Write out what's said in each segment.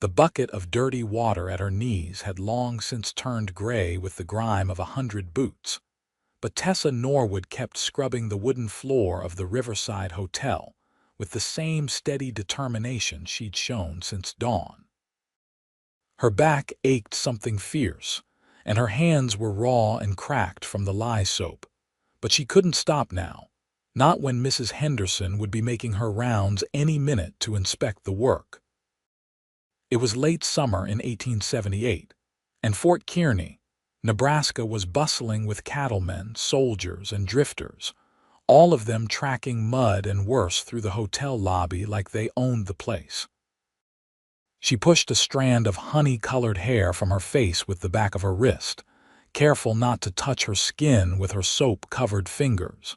The bucket of dirty water at her knees had long since turned gray with the grime of 100 boots, but Tessa Norwood kept scrubbing the wooden floor of the Riverside Hotel with the same steady determination she'd shown since dawn. Her back ached something fierce, and her hands were raw and cracked from the lye soap, but she couldn't stop now, not when Mrs. Henderson would be making her rounds any minute to inspect the work. It was late summer in 1878, and Fort Kearny, Nebraska was bustling with cattlemen, soldiers, and drifters, all of them tracking mud and worse through the hotel lobby like they owned the place. She pushed a strand of honey-colored hair from her face with the back of her wrist, careful not to touch her skin with her soap-covered fingers.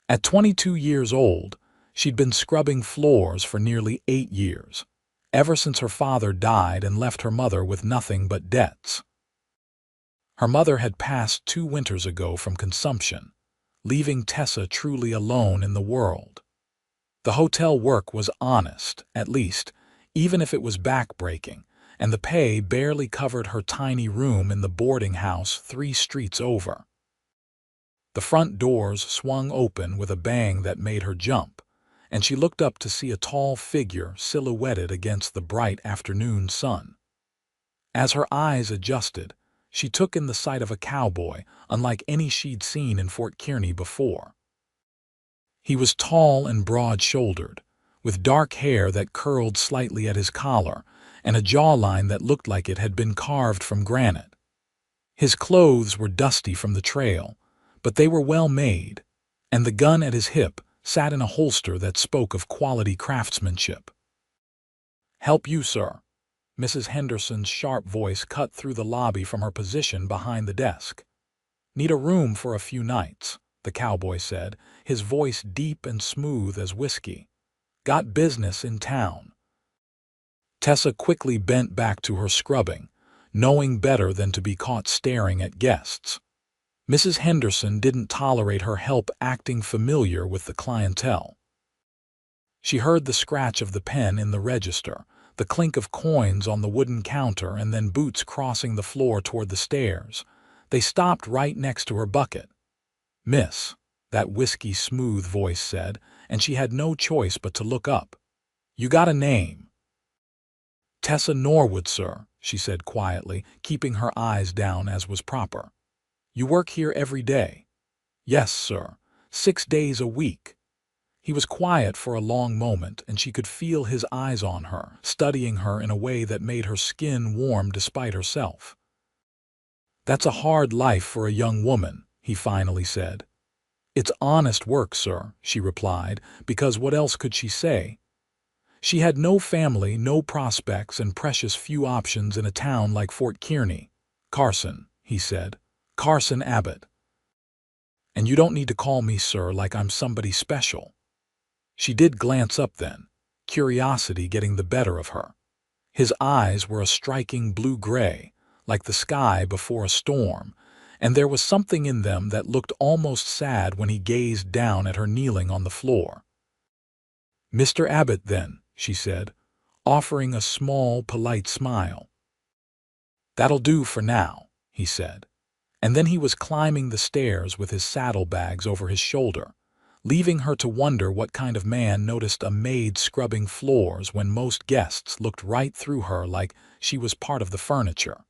At 22 years old, she'd been scrubbing floors for nearly 8 years, ever since her father died and left her mother with nothing but debts. Her mother had passed 2 winters ago from consumption, leaving Tessa truly alone in the world. The hotel work was honest, at least, even if it was back-breaking, and the pay barely covered her tiny room in the boarding house 3 streets over. The front doors swung open with a bang that made her jump, and she looked up to see a tall figure silhouetted against the bright afternoon sun. As her eyes adjusted, she took in the sight of a cowboy unlike any she'd seen in Fort Kearny before. He was tall and broad-shouldered, with dark hair that curled slightly at his collar and a jawline that looked like it had been carved from granite. His clothes were dusty from the trail, but they were well made, and the gun at his hip sat in a holster that spoke of quality craftsmanship. "Help you, sir." Mrs. Henderson's sharp voice cut through the lobby from her position behind the desk. "Need a room for a few nights," the cowboy said, his voice deep and smooth as whiskey. "Got business in town." Tessa quickly bent back to her scrubbing, knowing better than to be caught staring at guests. Mrs. Henderson didn't tolerate her help acting familiar with the clientele. She heard the scratch of the pen in the register, the clink of coins on the wooden counter, and then boots crossing the floor toward the stairs. They stopped right next to her bucket. "Miss," that whiskey-smooth voice said, and she had no choice but to look up. "You got a name?" "Tessa Norwood, sir," she said quietly, keeping her eyes down as was proper. "You work here every day?" "Yes, sir. 6 days a week." He was quiet for a long moment, and she could feel his eyes on her, studying her in a way that made her skin warm despite herself. "That's a hard life for a young woman," he finally said. "It's honest work, sir," she replied, because what else could she say? She had no family, no prospects, and precious few options in a town like Fort Kearny. "Carson," he said. "Carson Abbott. And you don't need to call me sir like I'm somebody special." She did glance up then, curiosity getting the better of her. His eyes were a striking blue-gray, like the sky before a storm, and there was something in them that looked almost sad when he gazed down at her kneeling on the floor. "Mr. Abbott, then," she said, offering a small, polite smile. "That'll do for now," he said, and then he was climbing the stairs with his saddlebags over his shoulder, leaving her to wonder what kind of man noticed a maid scrubbing floors when most guests looked right through her like she was part of the furniture.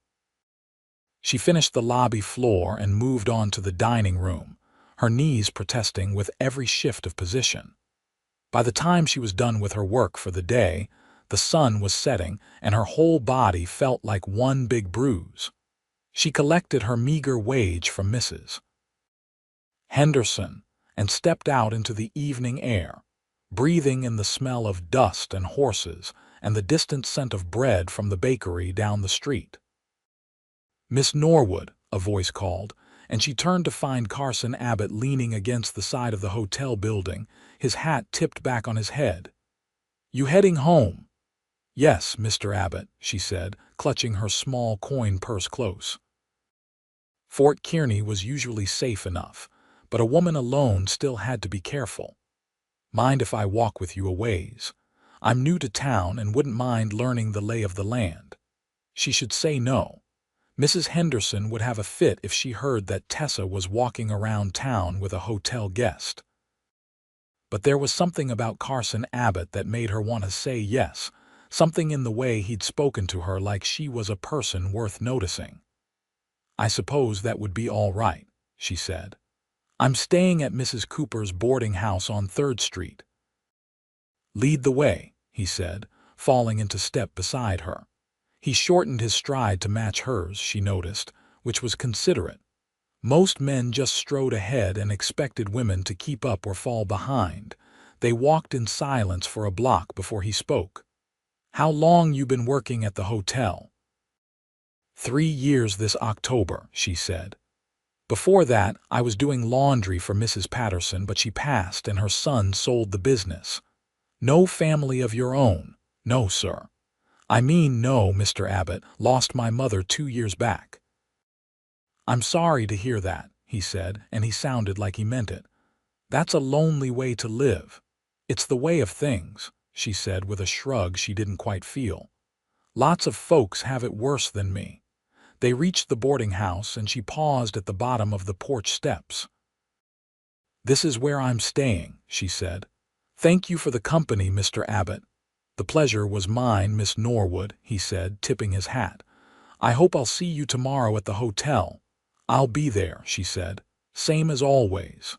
She finished the lobby floor and moved on to the dining room, her knees protesting with every shift of position. By the time she was done with her work for the day, the sun was setting and her whole body felt like one big bruise. She collected her meager wage from Mrs. Henderson and stepped out into the evening air, breathing in the smell of dust and horses and the distant scent of bread from the bakery down the street. "Miss Norwood," a voice called, and she turned to find Carson Abbott leaning against the side of the hotel building, his hat tipped back on his head. "You heading home?" "Yes, Mr. Abbott," she said, clutching her small coin purse close. Fort Kearny was usually safe enough, but a woman alone still had to be careful. "Mind if I walk with you a ways? I'm new to town and wouldn't mind learning the lay of the land. She should say no. Mrs. Henderson would have a fit if she heard that Tessa was walking around town with a hotel guest. But there was something about Carson Abbott that made her want to say yes, something in the way he'd spoken to her like she was a person worth noticing. "I suppose that would be all right," she said. "I'm staying at Mrs. Cooper's boarding house on 3rd Street. "Lead the way," he said, falling into step beside her. He shortened his stride to match hers, she noticed, which was considerate. Most men just strode ahead and expected women to keep up or fall behind. They walked in silence for a block before he spoke. "How long you been working at the hotel?" 3 years this October," she said. "Before that, I was doing laundry for Mrs. Patterson, but she passed and her son sold the business." "No family of your own?" "No, sir." "I mean no, Mr. Abbott. Lost my mother 2 years back." "I'm sorry to hear that," he said, and he sounded like he meant it. "That's a lonely way to live." "It's the way of things," she said with a shrug she didn't quite feel. "Lots of folks have it worse than me." They reached the boarding house and she paused at the bottom of the porch steps. "This is where I'm staying," she said. "Thank you for the company, Mr. Abbott." "The pleasure was mine, Miss Norwood," he said, tipping his hat. "I hope I'll see you tomorrow at the hotel." "I'll be there," she said. "Same as always."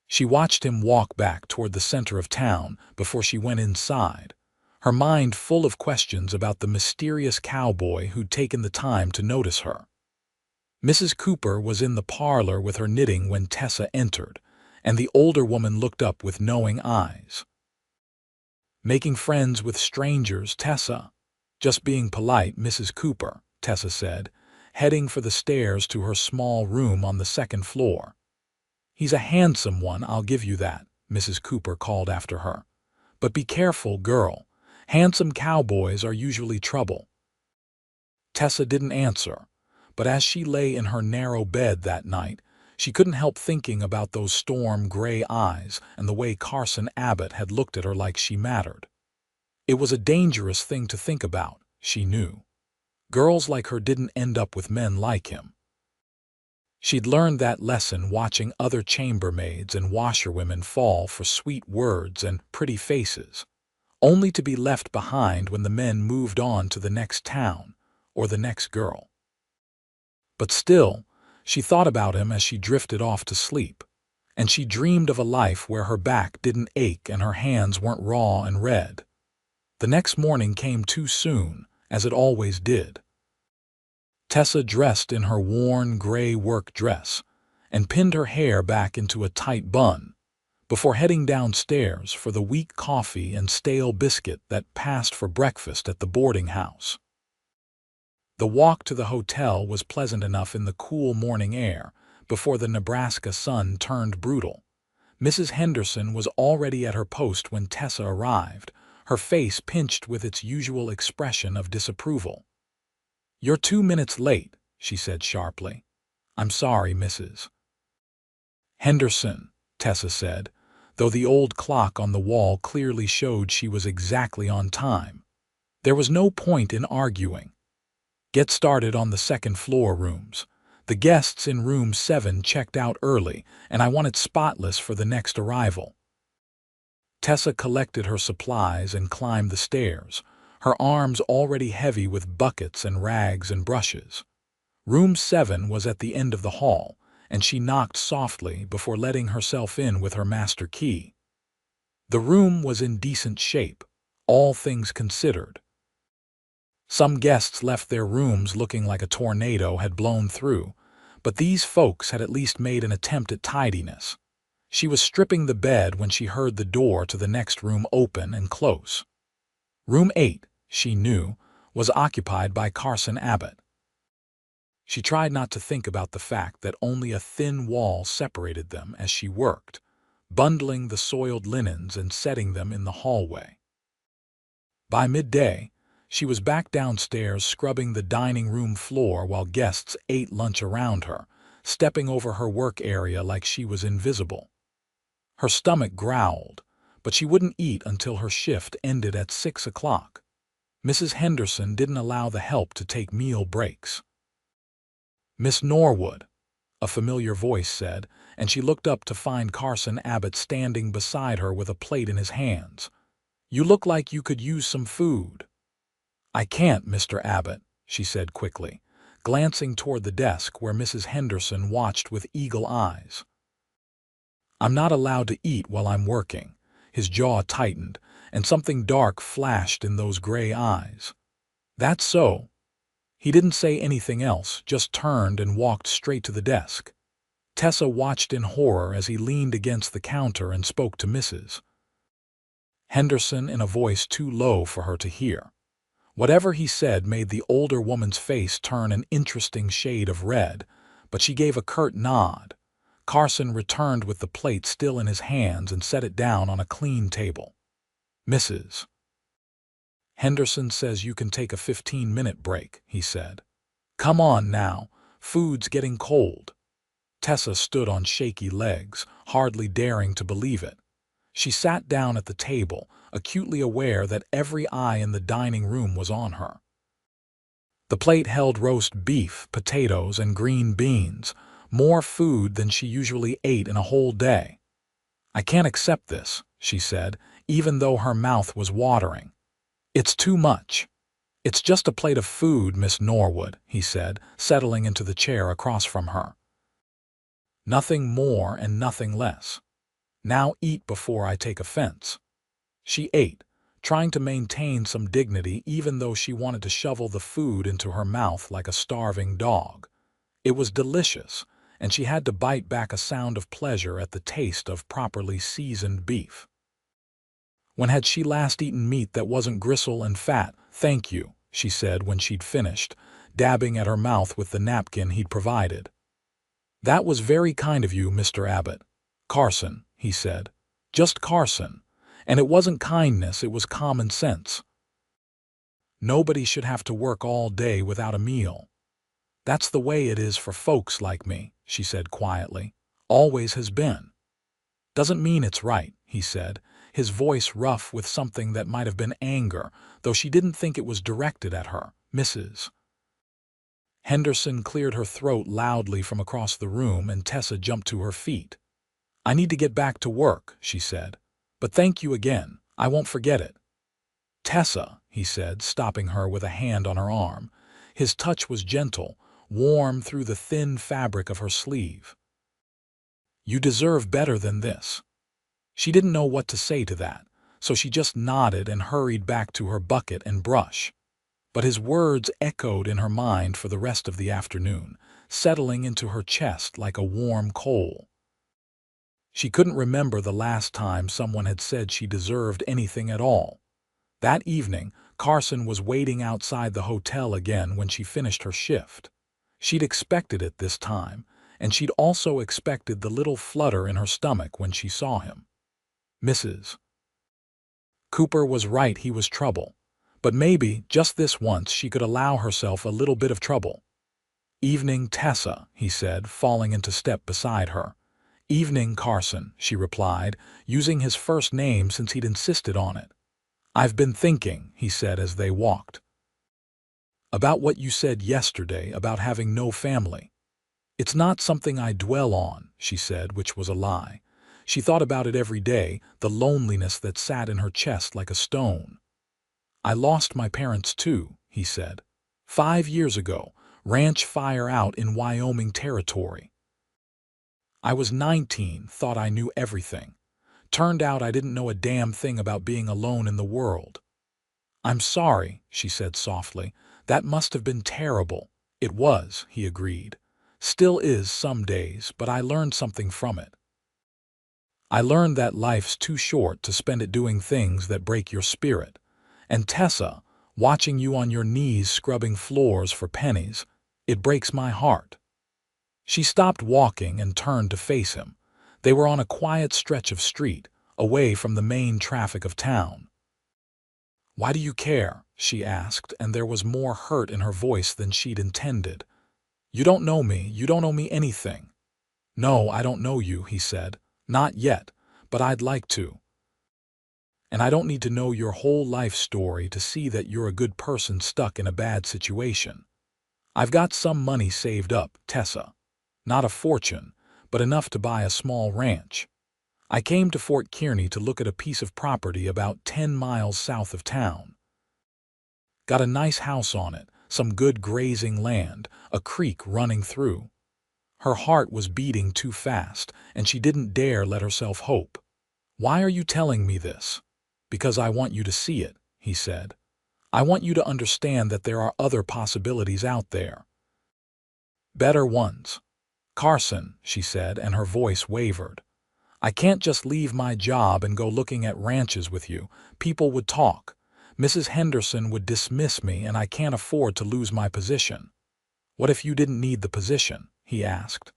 She watched him walk back toward the center of town before she went inside, her mind full of questions about the mysterious cowboy who'd taken the time to notice her. Mrs. Cooper was in the parlor with her knitting when Tessa entered, and the older woman looked up with knowing eyes. "Making friends with strangers, Tessa?" "Just being polite, Mrs. Cooper," Tessa said, heading for the stairs to her small room on the 2nd floor. "He's a handsome one, I'll give you that," Mrs. Cooper called after her. "But be careful, girl. Handsome cowboys are usually trouble." Tessa didn't answer, but as she lay in her narrow bed that night, she couldn't help thinking about those storm-gray eyes and the way Carson Abbott had looked at her like she mattered. It was a dangerous thing to think about, she knew. Girls like her didn't end up with men like him. She'd learned that lesson watching other chambermaids and washerwomen fall for sweet words and pretty faces, only to be left behind when the men moved on to the next town or the next girl. But still, she thought about him as she drifted off to sleep, and she dreamed of a life where her back didn't ache and her hands weren't raw and red. The next morning came too soon, as it always did. Tessa dressed in her worn gray work dress and pinned her hair back into a tight bun before heading downstairs for the weak coffee and stale biscuit that passed for breakfast at the boarding house. The walk to the hotel was pleasant enough in the cool morning air before the Nebraska sun turned brutal. Mrs. Henderson was already at her post when Tessa arrived, her face pinched with its usual expression of disapproval. "You're 2 minutes late," she said sharply. "I'm sorry, Mrs. Henderson," Tessa said, though the old clock on the wall clearly showed she was exactly on time. There was no point in arguing. "Get started on the 2nd floor rooms. The guests in room 7 checked out early, and I want it spotless for the next arrival." Tessa collected her supplies and climbed the stairs, her arms already heavy with buckets and rags and brushes. Room 7 was at the end of the hall, and she knocked softly before letting herself in with her master key. The room was in decent shape, all things considered. Some guests left their rooms looking like a tornado had blown through, but these folks had at least made an attempt at tidiness. She was stripping the bed when she heard the door to the next room open and close. Room 8, she knew, was occupied by Carson Abbott. She tried not to think about the fact that only a thin wall separated them as she worked, bundling the soiled linens and setting them in the hallway. By midday, she was back downstairs scrubbing the dining room floor while guests ate lunch around her, stepping over her work area like she was invisible. Her stomach growled, but she wouldn't eat until her shift ended at 6 o'clock. Mrs. Henderson didn't allow the help to take meal breaks. "Miss Norwood," a familiar voice said, and she looked up to find Carson Abbott standing beside her with a plate in his hands. "You look like you could use some food." "I can't, Mr. Abbott," she said quickly, glancing toward the desk where Mrs. Henderson watched with eagle eyes. "I'm not allowed to eat while I'm working." His jaw tightened, and something dark flashed in those gray eyes. "That's so." He didn't say anything else, just turned and walked straight to the desk. Tessa watched in horror as he leaned against the counter and spoke to Mrs. Henderson in a voice too low for her to hear. Whatever he said made the older woman's face turn an interesting shade of red, but she gave a curt nod. Carson returned with the plate still in his hands and set it down on a clean table. "Mrs. Henderson says you can take a 15-minute break," he said. "Come on now, food's getting cold." Tessa stood on shaky legs, hardly daring to believe it. She sat down at the table, acutely aware that every eye in the dining room was on her. The plate held roast beef, potatoes, and green beans, more food than she usually ate in a whole day. "I can't accept this," she said, even though her mouth was watering. "It's too much." "It's just a plate of food, Miss Norwood," he said, settling into the chair across from her. "Nothing more and nothing less. Now eat before I take offense." She ate, trying to maintain some dignity even though she wanted to shovel the food into her mouth like a starving dog. It was delicious, and she had to bite back a sound of pleasure at the taste of properly seasoned beef. When had she last eaten meat that wasn't gristle and fat? "Thank you," she said when she'd finished, dabbing at her mouth with the napkin he'd provided. "That was very kind of you, Mr. Abbott." "Carson," he said. "Just Carson. And it wasn't kindness, it was common sense. Nobody should have to work all day without a meal. That's the way it is for folks like me," she said quietly. "Always has been." "Doesn't mean it's right," he said, his voice rough with something that might have been anger, though she didn't think it was directed at her. Mrs. Henderson cleared her throat loudly from across the room, and Tessa jumped to her feet. "I need to get back to work," she said. "But thank you again. I won't forget it." "Tessa," he said, stopping her with a hand on her arm. His touch was gentle, warm through the thin fabric of her sleeve. "You deserve better than this." She didn't know what to say to that, so she just nodded and hurried back to her bucket and brush. But his words echoed in her mind for the rest of the afternoon, settling into her chest like a warm coal. She couldn't remember the last time someone had said she deserved anything at all. That evening, Carson was waiting outside the hotel again when she finished her shift. She'd expected it this time, and she'd also expected the little flutter in her stomach when she saw him. Mrs. Cooper was right, he was trouble. But maybe, just this once, she could allow herself a little bit of trouble. "Evening, Tessa," he said, falling into step beside her. "Evening, Carson," she replied, using his first name since he'd insisted on it. "I've been thinking," he said as they walked, "about what you said yesterday about having no family. It's not something I dwell on," she said, which was a lie. She thought about it every day, the loneliness that sat in her chest like a stone. "I lost my parents too," he said. 5 years ago, ranch fire out in Wyoming territory. I was 19, thought I knew everything. Turned out I didn't know a damn thing about being alone in the world." "I'm sorry," she said softly. "That must have been terrible." "It was," he agreed. "Still is some days, but I learned something from it. I learned that life's too short to spend it doing things that break your spirit. And Tessa, watching you on your knees scrubbing floors for pennies, it breaks my heart." She stopped walking and turned to face him. They were on a quiet stretch of street, away from the main traffic of town. "Why do you care?" she asked, and there was more hurt in her voice than she'd intended. "You don't know me. You don't owe me anything." "No, I don't know you," he said. "Not yet, but I'd like to." and I don't need to know your whole life story to see that you're a good person stuck in a bad situation. I've got some money saved up, Tessa. Not a fortune, but enough to buy a small ranch. I came to Fort Kearney to look at a piece of property about 10 miles south of town. Got a nice house on it, some good grazing land, a creek running through. Her heart was beating too fast, and she didn't dare let herself hope. Why are you telling me this? Because I want you to see it, he said. I want you to understand that there are other possibilities out there. Better ones. Carson, she said, and her voice wavered. I can't just leave my job and go looking at ranches with you. People would talk. Mrs. Henderson would dismiss me, and I can't afford to lose my position. What if you didn't need the position? He asked.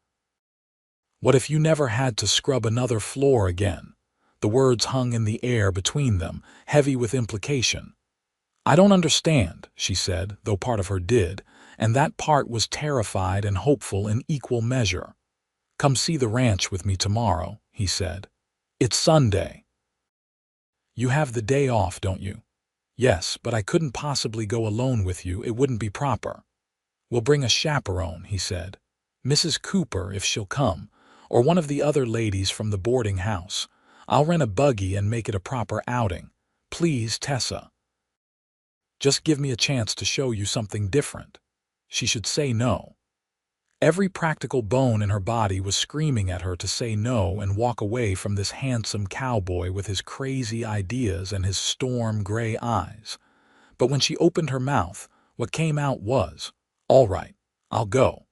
What if you never had to scrub another floor again? The words hung in the air between them, heavy with implication. I don't understand, she said, though part of her did, and that part was terrified and hopeful in equal measure. Come see the ranch with me tomorrow, he said. It's Sunday. You have the day off, don't you? Yes, but I couldn't possibly go alone with you. It wouldn't be proper. We'll bring a chaperone, he said. Mrs. Cooper, if she'll come, or one of the other ladies from the boarding house. I'll rent a buggy and make it a proper outing. Please, Tessa. Just give me a chance to show you something different. She should say no. Every practical bone in her body was screaming at her to say no and walk away from this handsome cowboy with his crazy ideas and his storm-gray eyes. But when she opened her mouth, what came out was, "All right, I'll go."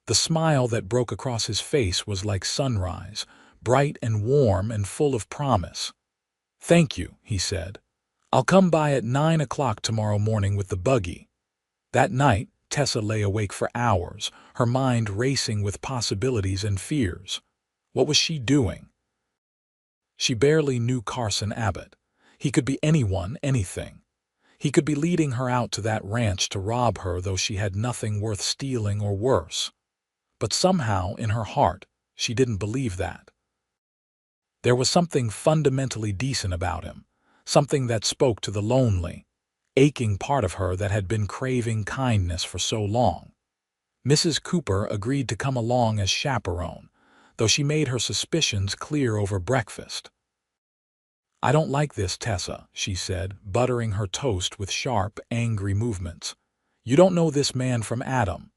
The smile that broke across his face was like sunrise, bright and warm and full of promise. Thank you, he said. I'll come by at 9 o'clock tomorrow morning with the buggy. That night, Tessa lay awake for hours, her mind racing with possibilities and fears. What was she doing? She barely knew Carson Abbott. He could be anyone, anything. He could be leading her out to that ranch to rob her, though she had nothing worth stealing or worse. But somehow, in her heart, she didn't believe that. There was something fundamentally decent about him, something that spoke to the lonely, aching part of her that had been craving kindness for so long. Mrs. Cooper agreed to come along as chaperone, though she made her suspicions clear over breakfast. I don't like this, Tessa, she said, buttering her toast with sharp, angry movements. You don't know this man from Adam.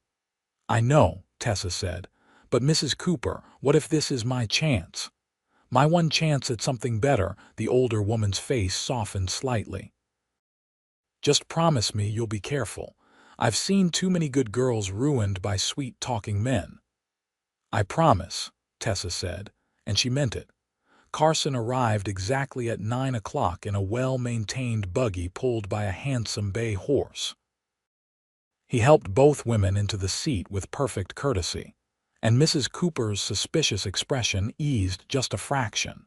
I know, Tessa said, but Mrs. Cooper, what if this is my chance? My one chance at something better. The older woman's face softened slightly. Just promise me you'll be careful. I've seen too many good girls ruined by sweet-talking men. I promise, Tessa said, and she meant it. Carson arrived exactly at 9 o'clock in a well-maintained buggy pulled by a handsome bay horse. He helped both women into the seat with perfect courtesy, and Mrs. Cooper's suspicious expression eased just a fraction.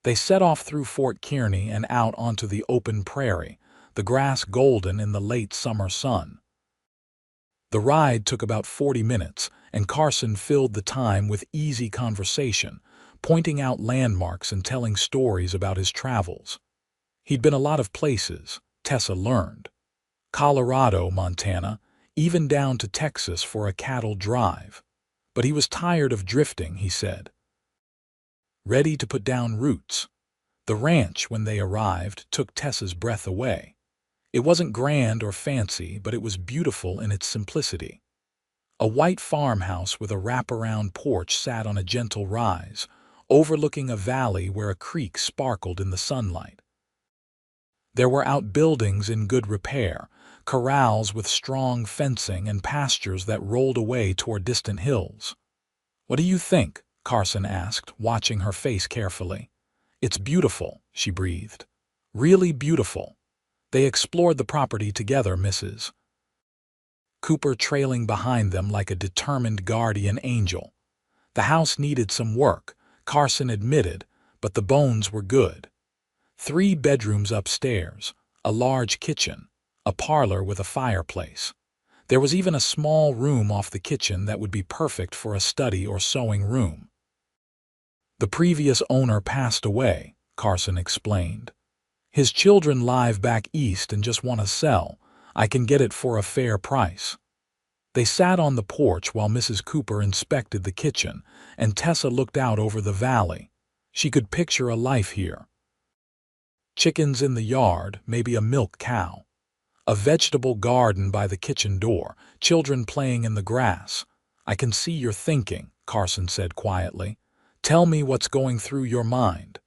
They set off through Fort Kearney and out onto the open prairie, the grass golden in the late summer sun. The ride took about 40 minutes, and Carson filled the time with easy conversation, pointing out landmarks and telling stories about his travels. He'd been a lot of places, Tessa learned. Colorado, Montana, even down to Texas for a cattle drive. But he was tired of drifting, he said. Ready to put down roots. The ranch, when they arrived, took Tessa's breath away. It wasn't grand or fancy, but it was beautiful in its simplicity. A white farmhouse with a wraparound porch sat on a gentle rise, overlooking a valley where a creek sparkled in the sunlight. There were outbuildings in good repair, corrals with strong fencing, and pastures that rolled away toward distant hills. What do you think? Carson asked, watching her face carefully. It's beautiful, she breathed. Really beautiful. They explored the property together, Mrs. Cooper trailing behind them like a determined guardian angel. The house needed some work, Carson admitted, but the bones were good. 3 bedrooms upstairs, a large kitchen, a parlor with a fireplace. There was even a small room off the kitchen that would be perfect for a study or sewing room. The previous owner passed away, Carson explained. His children live back east and just want to sell. I can get it for a fair price. They sat on the porch while Mrs. Cooper inspected the kitchen, and Tessa looked out over the valley. She could picture a life here. Chickens in the yard, maybe a milk cow. A vegetable garden by the kitchen door, children playing in the grass. I can see you're thinking, Carson said quietly. Tell me what's going through your mind.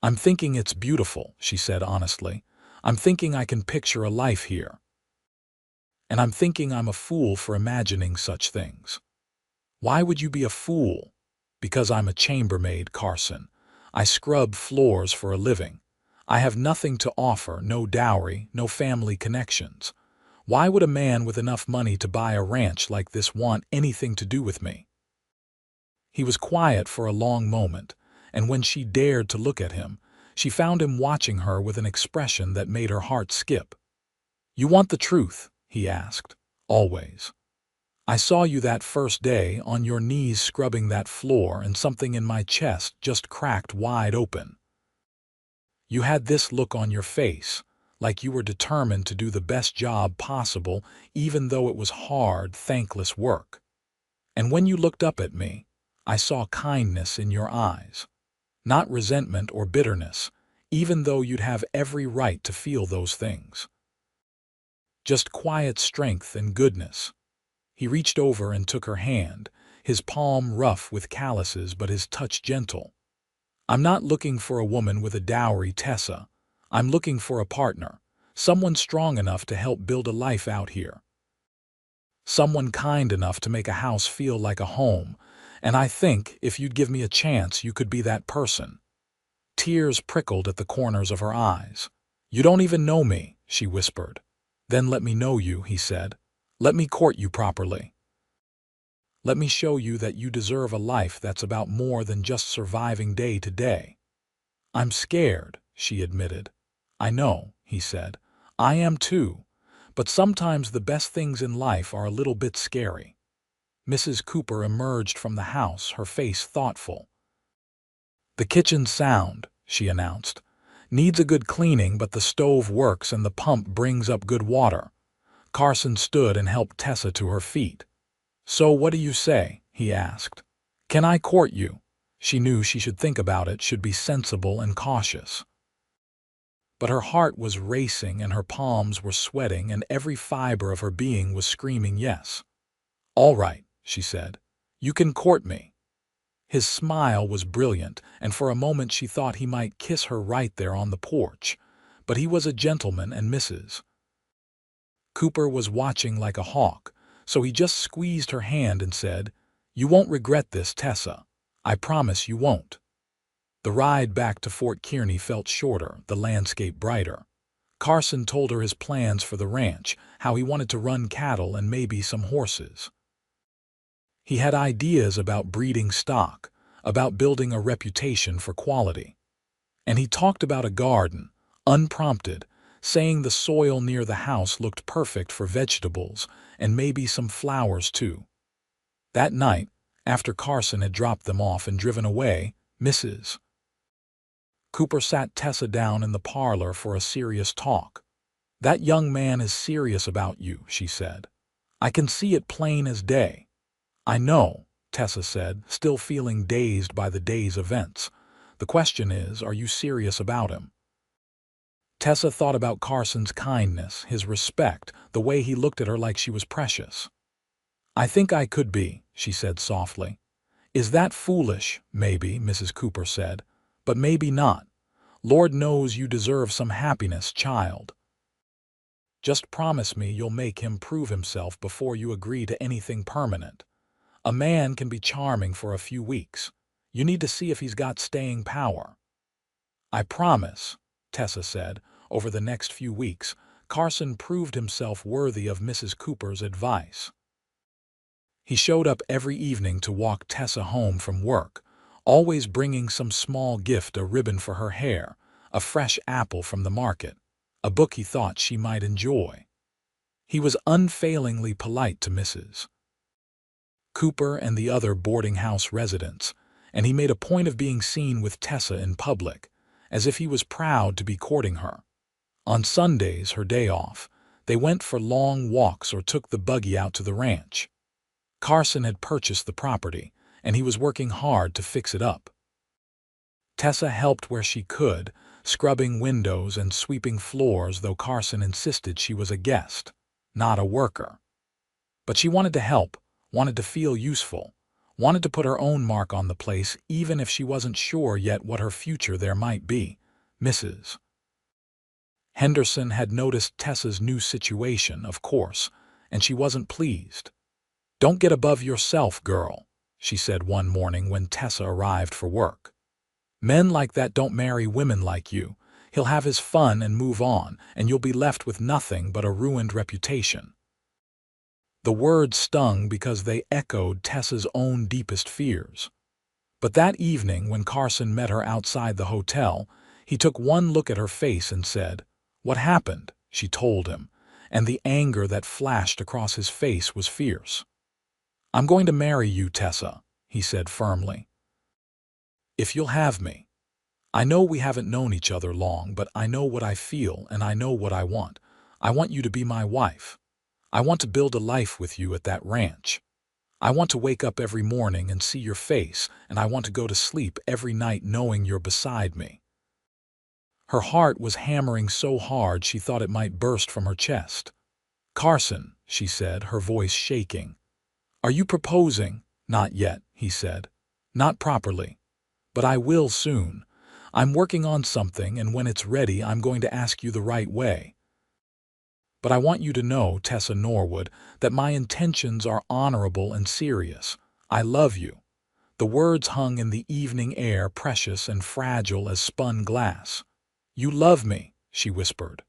I'm thinking it's beautiful, she said honestly. I'm thinking I can picture a life here. And I'm thinking I'm a fool for imagining such things. Why would you be a fool? Because I'm a chambermaid, Carson. I scrub floors for a living. I have nothing to offer, no dowry, no family connections. Why would a man with enough money to buy a ranch like this want anything to do with me? He was quiet for a long moment, and when she dared to look at him, she found him watching her with an expression that made her heart skip. You want the truth? He asked. Always. I saw you that first day on your knees scrubbing that floor, and something in my chest just cracked wide open. You had this look on your face, like you were determined to do the best job possible, even though it was hard, thankless work. And when you looked up at me, I saw kindness in your eyes. Not resentment or bitterness, even though you'd have every right to feel those things. Just quiet strength and goodness. He reached over and took her hand, his palm rough with calluses but his touch gentle. I'm not looking for a woman with a dowry, Tessa. I'm looking for a partner, someone strong enough to help build a life out here. Someone kind enough to make a house feel like a home, and I think if you'd give me a chance, you could be that person. Tears prickled at the corners of her eyes. You don't even know me, she whispered. Then let me know you, he said. Let me court you properly. Let me show you that you deserve a life that's about more than just surviving day to day. I'm scared, she admitted. I know, he said. I am too. But sometimes the best things in life are a little bit scary. Mrs. Cooper emerged from the house, her face thoughtful. The kitchen's sound, she announced. Needs a good cleaning, but the stove works and the pump brings up good water. Carson stood and helped Tessa to her feet. So what do you say? He asked. Can I court you? She knew she should think about it, should be sensible and cautious. But her heart was racing and her palms were sweating and every fiber of her being was screaming yes. All right, she said. You can court me. His smile was brilliant, and for a moment she thought he might kiss her right there on the porch. But he was a gentleman, and Mrs. Cooper was watching like a hawk, so he just squeezed her hand and said, You won't regret this, Tessa. I promise you won't. The ride back to Fort Kearney felt shorter, the landscape brighter. Carson told her his plans for the ranch, how he wanted to run cattle and maybe some horses. He had ideas about breeding stock, about building a reputation for quality. And he talked about a garden, unprompted, saying the soil near the house looked perfect for vegetables and maybe some flowers too. That night, after Carson had dropped them off and driven away, Mrs. Cooper sat Tessa down in the parlor for a serious talk. That young man is serious about you, she said. I can see it plain as day. I know, Tessa said, still feeling dazed by the day's events. The question is, are you serious about him? Tessa thought about Carson's kindness, his respect, the way he looked at her like she was precious. I think I could be, she said softly. Is that foolish? Maybe, Mrs. Cooper said. But maybe not. Lord knows you deserve some happiness, child. Just promise me you'll make him prove himself before you agree to anything permanent. A man can be charming for a few weeks. You need to see if he's got staying power. I promise, Tessa said. Over the next few weeks, Carson proved himself worthy of Mrs. Cooper's advice. He showed up every evening to walk Tessa home from work, always bringing some small gift, a ribbon for her hair, a fresh apple from the market, a book he thought she might enjoy. He was unfailingly polite to Mrs. Cooper and the other boarding house residents, and he made a point of being seen with Tessa in public, as if he was proud to be courting her. On Sundays, her day off, they went for long walks or took the buggy out to the ranch. Carson had purchased the property, and he was working hard to fix it up. Tessa helped where she could, scrubbing windows and sweeping floors, though Carson insisted she was a guest, not a worker. But she wanted to help, wanted to feel useful, wanted to put her own mark on the place, even if she wasn't sure yet what her future there might be. Mrs. Henderson had noticed Tessa's new situation, of course, and she wasn't pleased. "Don't get above yourself, girl," she said one morning when Tessa arrived for work. "Men like that don't marry women like you. He'll have his fun and move on, and you'll be left with nothing but a ruined reputation." The words stung because they echoed Tessa's own deepest fears. But that evening, when Carson met her outside the hotel, he took one look at her face and said, "What happened?" She told him, and the anger that flashed across his face was fierce. "I'm going to marry you, Tessa," he said firmly. "If you'll have me. I know we haven't known each other long, but I know what I feel and I know what I want. I want you to be my wife. I want to build a life with you at that ranch. I want to wake up every morning and see your face, and I want to go to sleep every night knowing you're beside me." Her heart was hammering so hard she thought it might burst from her chest. "Carson," she said, her voice shaking. "Are you proposing?" "Not yet," he said. "Not properly. But I will soon. I'm working on something, and when it's ready I'm going to ask you the right way. But I want you to know, Tessa Norwood, that my intentions are honorable and serious. I love you." The words hung in the evening air, precious and fragile as spun glass. "You love me," she whispered.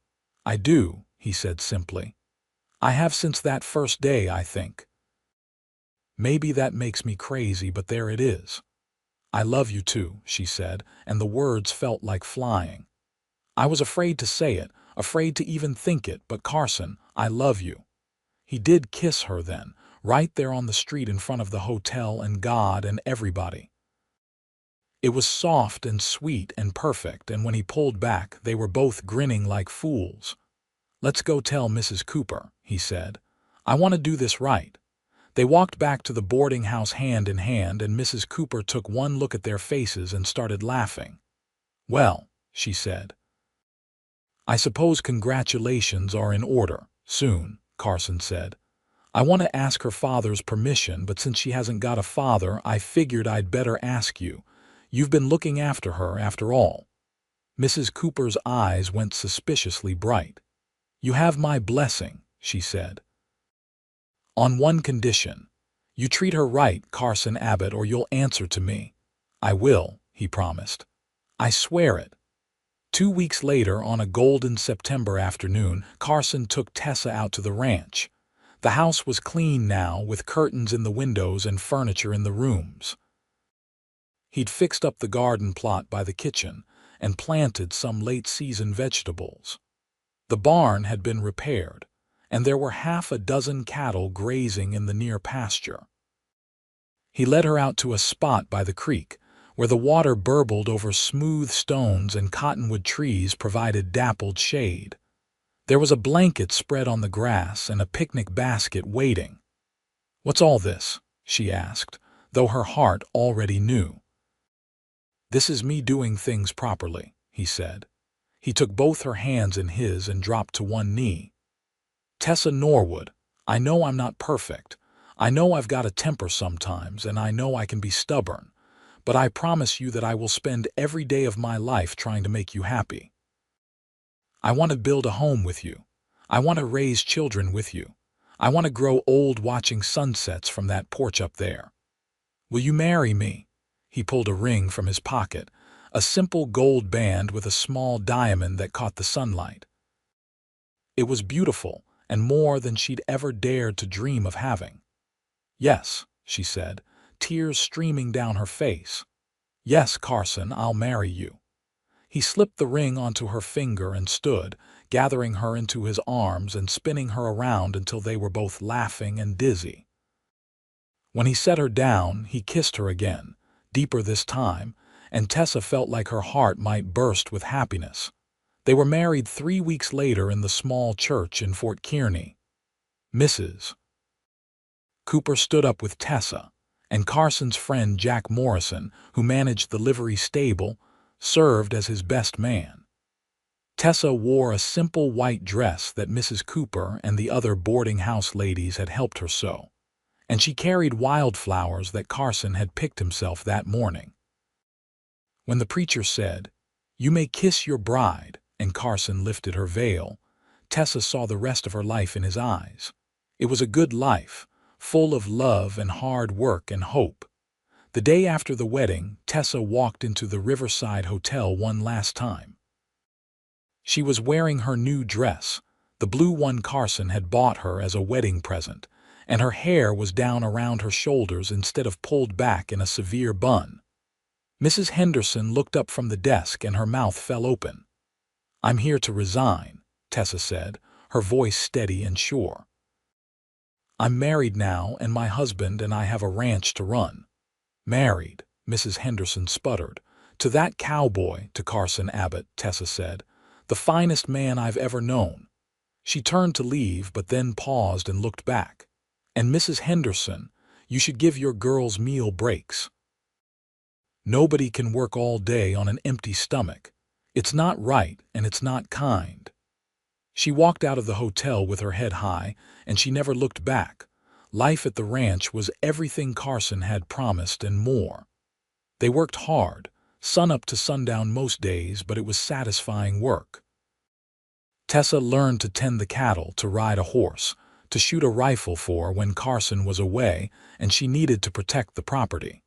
"I do," he said simply. "I have since that first day, I think. Maybe that makes me crazy, but there it is." "I love you too," she said, and the words felt like flying. "I was afraid to say it, afraid to even think it, but Carson, I love you." He did kiss her then, right there on the street in front of the hotel and God and everybody. It was soft and sweet and perfect, and when he pulled back, they were both grinning like fools. "Let's go tell Mrs. Cooper," he said. "I want to do this right." They walked back to the boarding house hand in hand, and Mrs. Cooper took one look at their faces and started laughing. "Well," she said, "I suppose congratulations are in order, soon," Carson said. "I want to ask her father's permission, but since she hasn't got a father, I figured I'd better ask you. You've been looking after her, after all." Mrs. Cooper's eyes went suspiciously bright. "You have my blessing," she said. "On one condition. You treat her right, Carson Abbott, or you'll answer to me." "I will," he promised. "I swear it." 2 weeks later, on a golden September afternoon, Carson took Tessa out to the ranch. The house was clean now, with curtains in the windows and furniture in the rooms. He'd fixed up the garden plot by the kitchen and planted some late-season vegetables. The barn had been repaired, and there were half a dozen cattle grazing in the near pasture. He led her out to a spot by the creek, where the water burbled over smooth stones and cottonwood trees provided dappled shade. There was a blanket spread on the grass and a picnic basket waiting. "What's all this?" she asked, though her heart already knew. "This is me doing things properly," he said. He took both her hands in his and dropped to one knee. "Tessa Norwood, I know I'm not perfect. I know I've got a temper sometimes, and I know I can be stubborn. But I promise you that I will spend every day of my life trying to make you happy. I want to build a home with you. I want to raise children with you. I want to grow old watching sunsets from that porch up there. Will you marry me?" He pulled a ring from his pocket, a simple gold band with a small diamond that caught the sunlight. It was beautiful, and more than she'd ever dared to dream of having. "Yes," she said, tears streaming down her face. "Yes, Carson, I'll marry you." He slipped the ring onto her finger and stood, gathering her into his arms and spinning her around until they were both laughing and dizzy. When he set her down, he kissed her again, deeper this time, and Tessa felt like her heart might burst with happiness. They were married 3 weeks later in the small church in Fort Kearney. Mrs. Cooper stood up with Tessa, and Carson's friend Jack Morrison, who managed the livery stable, served as his best man. Tessa wore a simple white dress that Mrs. Cooper and the other boarding house ladies had helped her sew, and she carried wildflowers that Carson had picked himself that morning. When the preacher said, "You may kiss your bride," and Carson lifted her veil, Tessa saw the rest of her life in his eyes. It was a good life, full of love and hard work and hope. The day after the wedding, Tessa walked into the Riverside Hotel one last time. She was wearing her new dress, the blue one Carson had bought her as a wedding present, and her hair was down around her shoulders instead of pulled back in a severe bun. Mrs. Henderson looked up from the desk and her mouth fell open. "I'm here to resign," Tessa said, her voice steady and sure. "I'm married now, and my husband and I have a ranch to run." "Married," Mrs. Henderson sputtered. "To that cowboy," to Carson Abbott, Tessa said. "The finest man I've ever known." She turned to leave, but then paused and looked back. "And Mrs. Henderson, you should give your girls meal breaks. Nobody can work all day on an empty stomach. It's not right, and it's not kind." She walked out of the hotel with her head high, and she never looked back. Life at the ranch was everything Carson had promised and more. They worked hard, sunup to sundown most days, but it was satisfying work. Tessa learned to tend the cattle, to ride a horse, to shoot a rifle for when Carson was away and she needed to protect the property.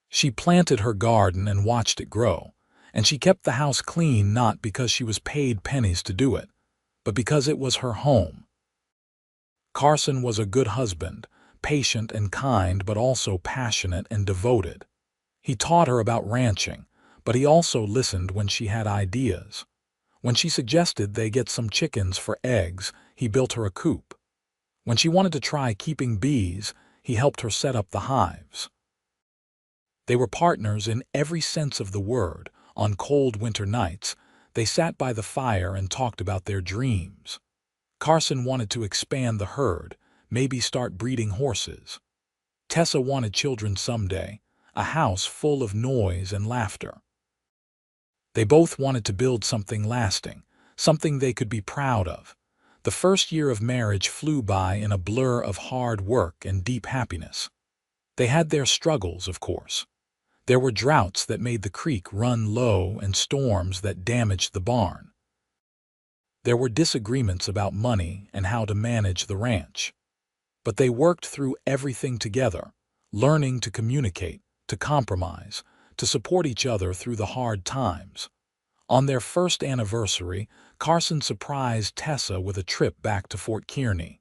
She planted her garden and watched it grow, and she kept the house clean not because she was paid pennies to do it, but because it was her home. Carson was a good husband, patient and kind, but also passionate and devoted. He taught her about ranching, but he also listened when she had ideas. When she suggested they get some chickens for eggs, he built her a coop. When she wanted to try keeping bees, he helped her set up the hives. They were partners in every sense of the word. On cold winter nights, they sat by the fire and talked about their dreams. Carson wanted to expand the herd, maybe start breeding horses. Tessa wanted children someday, a house full of noise and laughter. They both wanted to build something lasting, something they could be proud of. The first year of marriage flew by in a blur of hard work and deep happiness. They had their struggles, of course. There were droughts that made the creek run low and storms that damaged the barn. There were disagreements about money and how to manage the ranch. But they worked through everything together, learning to communicate, to compromise, to support each other through the hard times. On their first anniversary, Carson surprised Tessa with a trip back to Fort Kearney.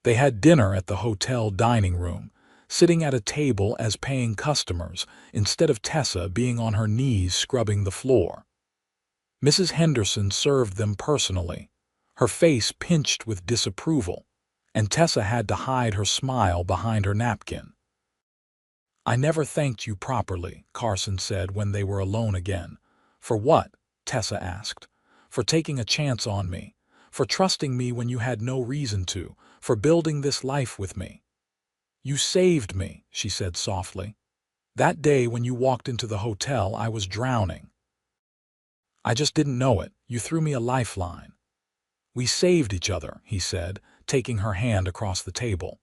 They had dinner at the hotel dining room, sitting at a table as paying customers instead of Tessa being on her knees scrubbing the floor. Mrs. Henderson served them personally, her face pinched with disapproval, and Tessa had to hide her smile behind her napkin. "I never thanked you properly," Carson said when they were alone again. "For what?" Tessa asked. "For taking a chance on me, for trusting me when you had no reason to, for building this life with me." "You saved me," she said softly. "That day when you walked into the hotel, I was drowning. I just didn't know it. You threw me a lifeline." "We saved each other," he said, taking her hand across the table.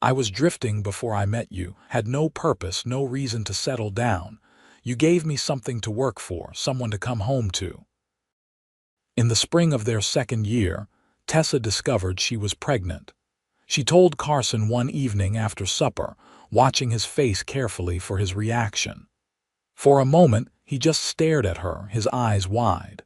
"I was drifting before I met you, had no purpose, no reason to settle down. You gave me something to work for, someone to come home to." In the spring of their second year, Tessa discovered she was pregnant. She told Carson one evening after supper, watching his face carefully for his reaction. For a moment, he just stared at her, his eyes wide.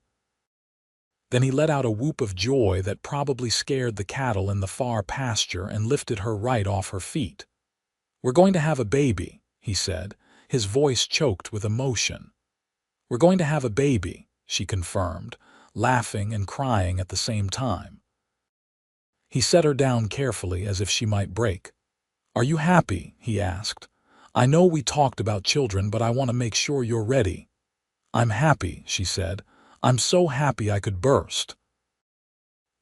Then he let out a whoop of joy that probably scared the cattle in the far pasture and lifted her right off her feet. "We're going to have a baby," he said, his voice choked with emotion. "We're going to have a baby," she confirmed, laughing and crying at the same time. He set her down carefully as if she might break. "Are you happy?" he asked. I know we talked about children, but I want to make sure you're ready. I'm happy, she said. I'm so happy I could burst.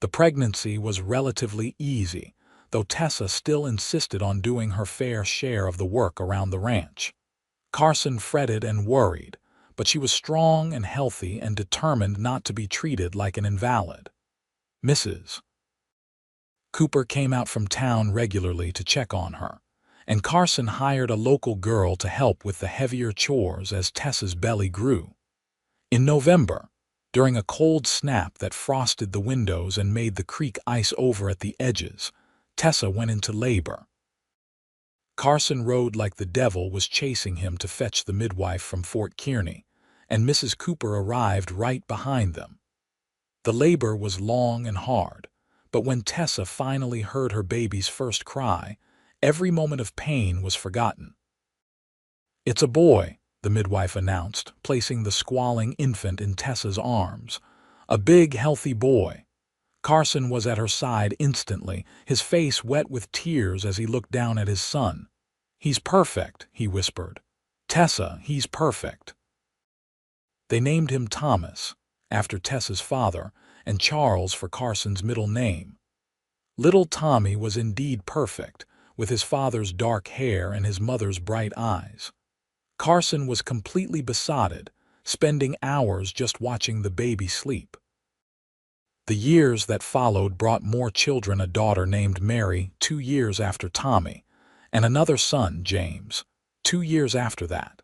The pregnancy was relatively easy, though Tessa still insisted on doing her fair share of the work around the ranch. Carson fretted and worried, but she was strong and healthy and determined not to be treated like an invalid. Mrs. Cooper came out from town regularly to check on her, and Carson hired a local girl to help with the heavier chores as Tessa's belly grew. In November, during a cold snap that frosted the windows and made the creek ice over at the edges, Tessa went into labor. Carson rode like the devil was chasing him to fetch the midwife from Fort Kearney, and Mrs. Cooper arrived right behind them. The labor was long and hard, but when Tessa finally heard her baby's first cry, every moment of pain was forgotten. "It's a boy," the midwife announced, placing the squalling infant in Tessa's arms. "A big, healthy boy." Carson was at her side instantly, his face wet with tears as he looked down at his son. "He's perfect," he whispered. "Tessa, he's perfect." They named him Thomas, after Tessa's father, and Charles for Carson's middle name. Little Tommy was indeed perfect, with his father's dark hair and his mother's bright eyes. Carson was completely besotted, spending hours just watching the baby sleep. The years that followed brought more children: a daughter named Mary 2 years after Tommy, and another son, James, 2 years after that.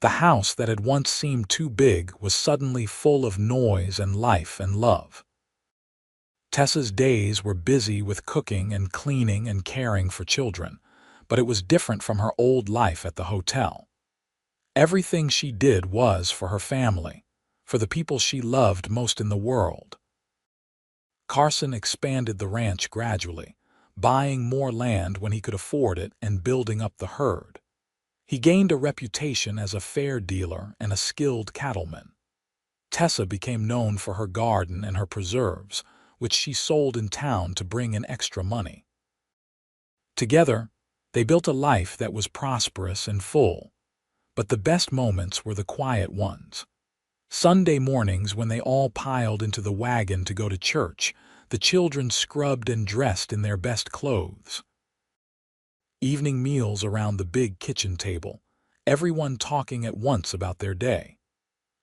The house that had once seemed too big was suddenly full of noise and life and love. Tessa's days were busy with cooking and cleaning and caring for children, but it was different from her old life at the hotel. Everything she did was for her family, for the people she loved most in the world. Carson expanded the ranch gradually, buying more land when he could afford it and building up the herd. He gained a reputation as a fair dealer and a skilled cattleman. Tessa became known for her garden and her preserves, which she sold in town to bring in extra money. Together, they built a life that was prosperous and full, but the best moments were the quiet ones. Sunday mornings, when they all piled into the wagon to go to church, the children scrubbed and dressed in their best clothes. Evening meals around the big kitchen table, everyone talking at once about their day.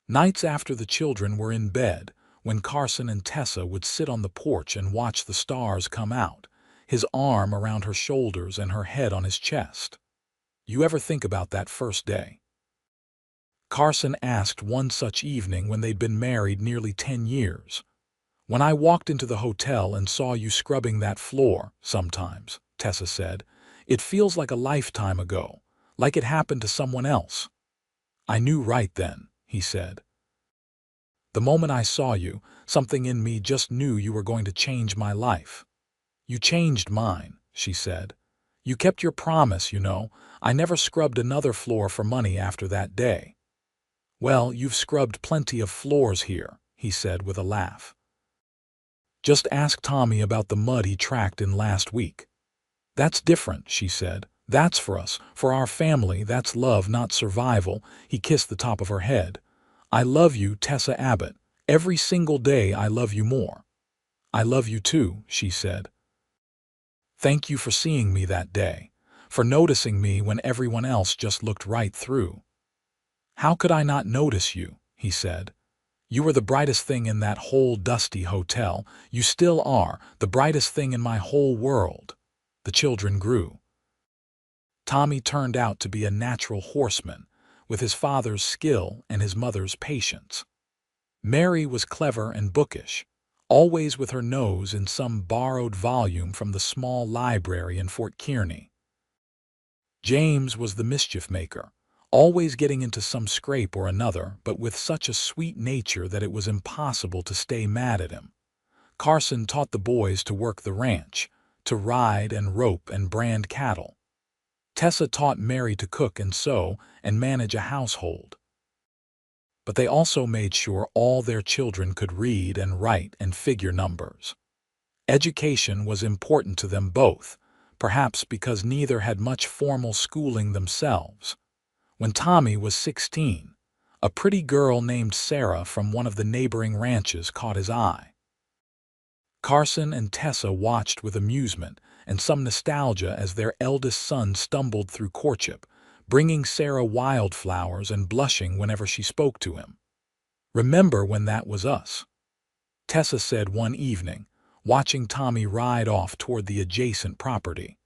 Nights after the children were in bed, when Carson and Tessa would sit on the porch and watch the stars come out, his arm around her shoulders and her head on his chest. "You ever think about that first day?" Carson asked one such evening when they'd been married nearly 10 years. "When I walked into the hotel and saw you scrubbing that floor, sometimes," Tessa said, "it feels like a lifetime ago, like it happened to someone else." "I knew right then," he said. "The moment I saw you, something in me just knew you were going to change my life." "You changed mine," she said. "You kept your promise, you know. I never scrubbed another floor for money after that day." "Well, you've scrubbed plenty of floors here," he said with a laugh. "Just ask Tommy about the mud he tracked in last week." "That's different," she said. "That's for us, for our family. That's love, not survival." He kissed the top of her head. "I love you, Tessa Abbott. Every single day I love you more." "I love you too," she said. "Thank you for seeing me that day, for noticing me when everyone else just looked right through." "How could I not notice you?" he said. "You were the brightest thing in that whole dusty hotel. You still are, the brightest thing in my whole world." The children grew. Tommy turned out to be a natural horseman, with his father's skill and his mother's patience. Mary was clever and bookish, always with her nose in some borrowed volume from the small library in Fort Kearney. James was the mischief maker, always getting into some scrape or another, but with such a sweet nature that it was impossible to stay mad at him. Carson taught the boys to work the ranch, to ride and rope and brand cattle. Tessa taught Mary to cook and sew and manage a household. But they also made sure all their children could read and write and figure numbers. Education was important to them both, perhaps because neither had much formal schooling themselves. When Tommy was 16, a pretty girl named Sarah from one of the neighboring ranches caught his eye. Carson and Tessa watched with amusement and some nostalgia as their eldest son stumbled through courtship, bringing Sarah wildflowers and blushing whenever she spoke to him. "Remember when that was us?" Tessa said one evening, watching Tommy ride off toward the adjacent property.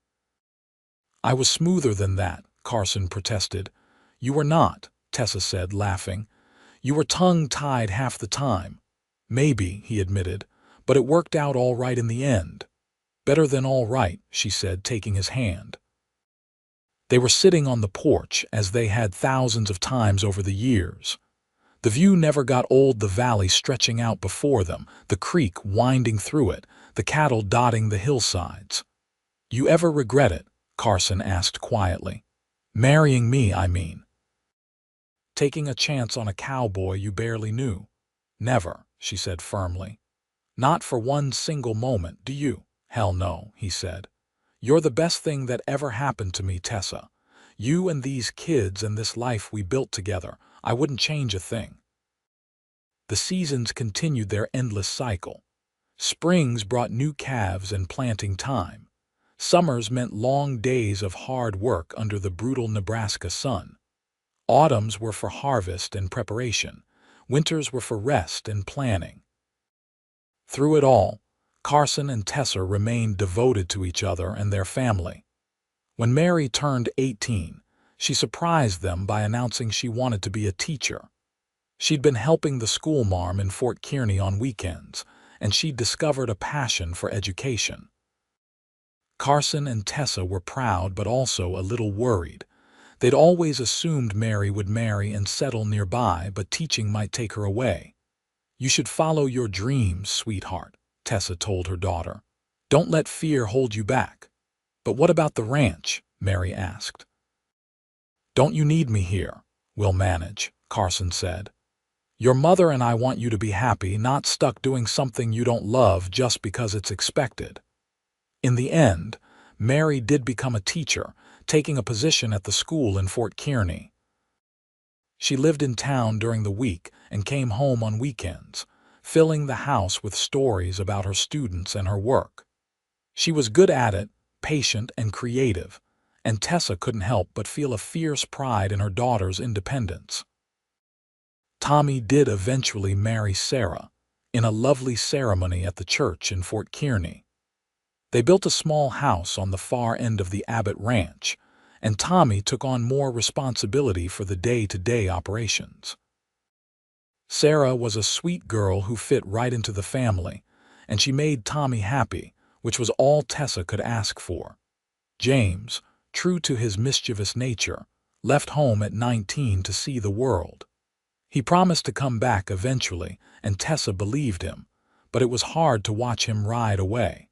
"I was smoother than that," Carson protested. "You were not," Tessa said, laughing. "You were tongue-tied half the time." "Maybe," he admitted, "but it worked out all right in the end." "Better than all right," she said, taking his hand. They were sitting on the porch, as they had thousands of times over the years. The view never got old, the valley stretching out before them, the creek winding through it, the cattle dotting the hillsides. "You ever regret it?" Carson asked quietly. "Marrying me, I mean." "Taking a chance on a cowboy you barely knew?" "Never," she said firmly. "Not for one single moment, do you?" "Hell no," he said. "You're the best thing that ever happened to me, Tessa. You and these kids and this life we built together. I wouldn't change a thing." The seasons continued their endless cycle. Springs brought new calves and planting time. Summers meant long days of hard work under the brutal Nebraska sun. Autumns were for harvest and preparation. Winters were for rest and planning. Through it all, Carson and Tessa remained devoted to each other and their family. When Mary turned 18, she surprised them by announcing she wanted to be a teacher. She'd been helping the schoolmarm in Fort Kearney on weekends, and she'd discovered a passion for education. Carson and Tessa were proud but also a little worried. They'd always assumed Mary would marry and settle nearby, but teaching might take her away. "You should follow your dreams, sweetheart," Tessa told her daughter. "Don't let fear hold you back." "But what about the ranch?" Mary asked. "Don't you need me here?" "We'll manage," Carson said. "Your mother and I want you to be happy, not stuck doing something you don't love just because it's expected." In the end, Mary did become a teacher, taking a position at the school in Fort Kearney. She lived in town during the week and came home on weekends, filling the house with stories about her students and her work. She was good at it, patient and creative, and Tessa couldn't help but feel a fierce pride in her daughter's independence. Tommy did eventually marry Sarah, in a lovely ceremony at the church in Fort Kearney. They built a small house on the far end of the Abbott Ranch, and Tommy took on more responsibility for the day-to-day operations. Sarah was a sweet girl who fit right into the family, and she made Tommy happy, which was all Tessa could ask for. James, true to his mischievous nature, left home at 19 to see the world. He promised to come back eventually, and Tessa believed him, but it was hard to watch him ride away.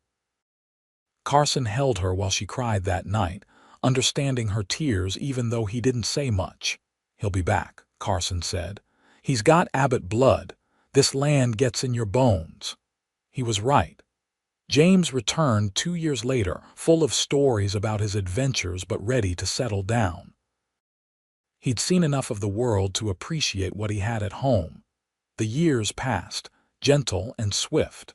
Carson held her while she cried that night, understanding her tears even though he didn't say much. "He'll be back," Carson said. "He's got Abbott blood. This land gets in your bones." He was right. James returned 2 years later, full of stories about his adventures but ready to settle down. He'd seen enough of the world to appreciate what he had at home. The years passed, gentle and swift.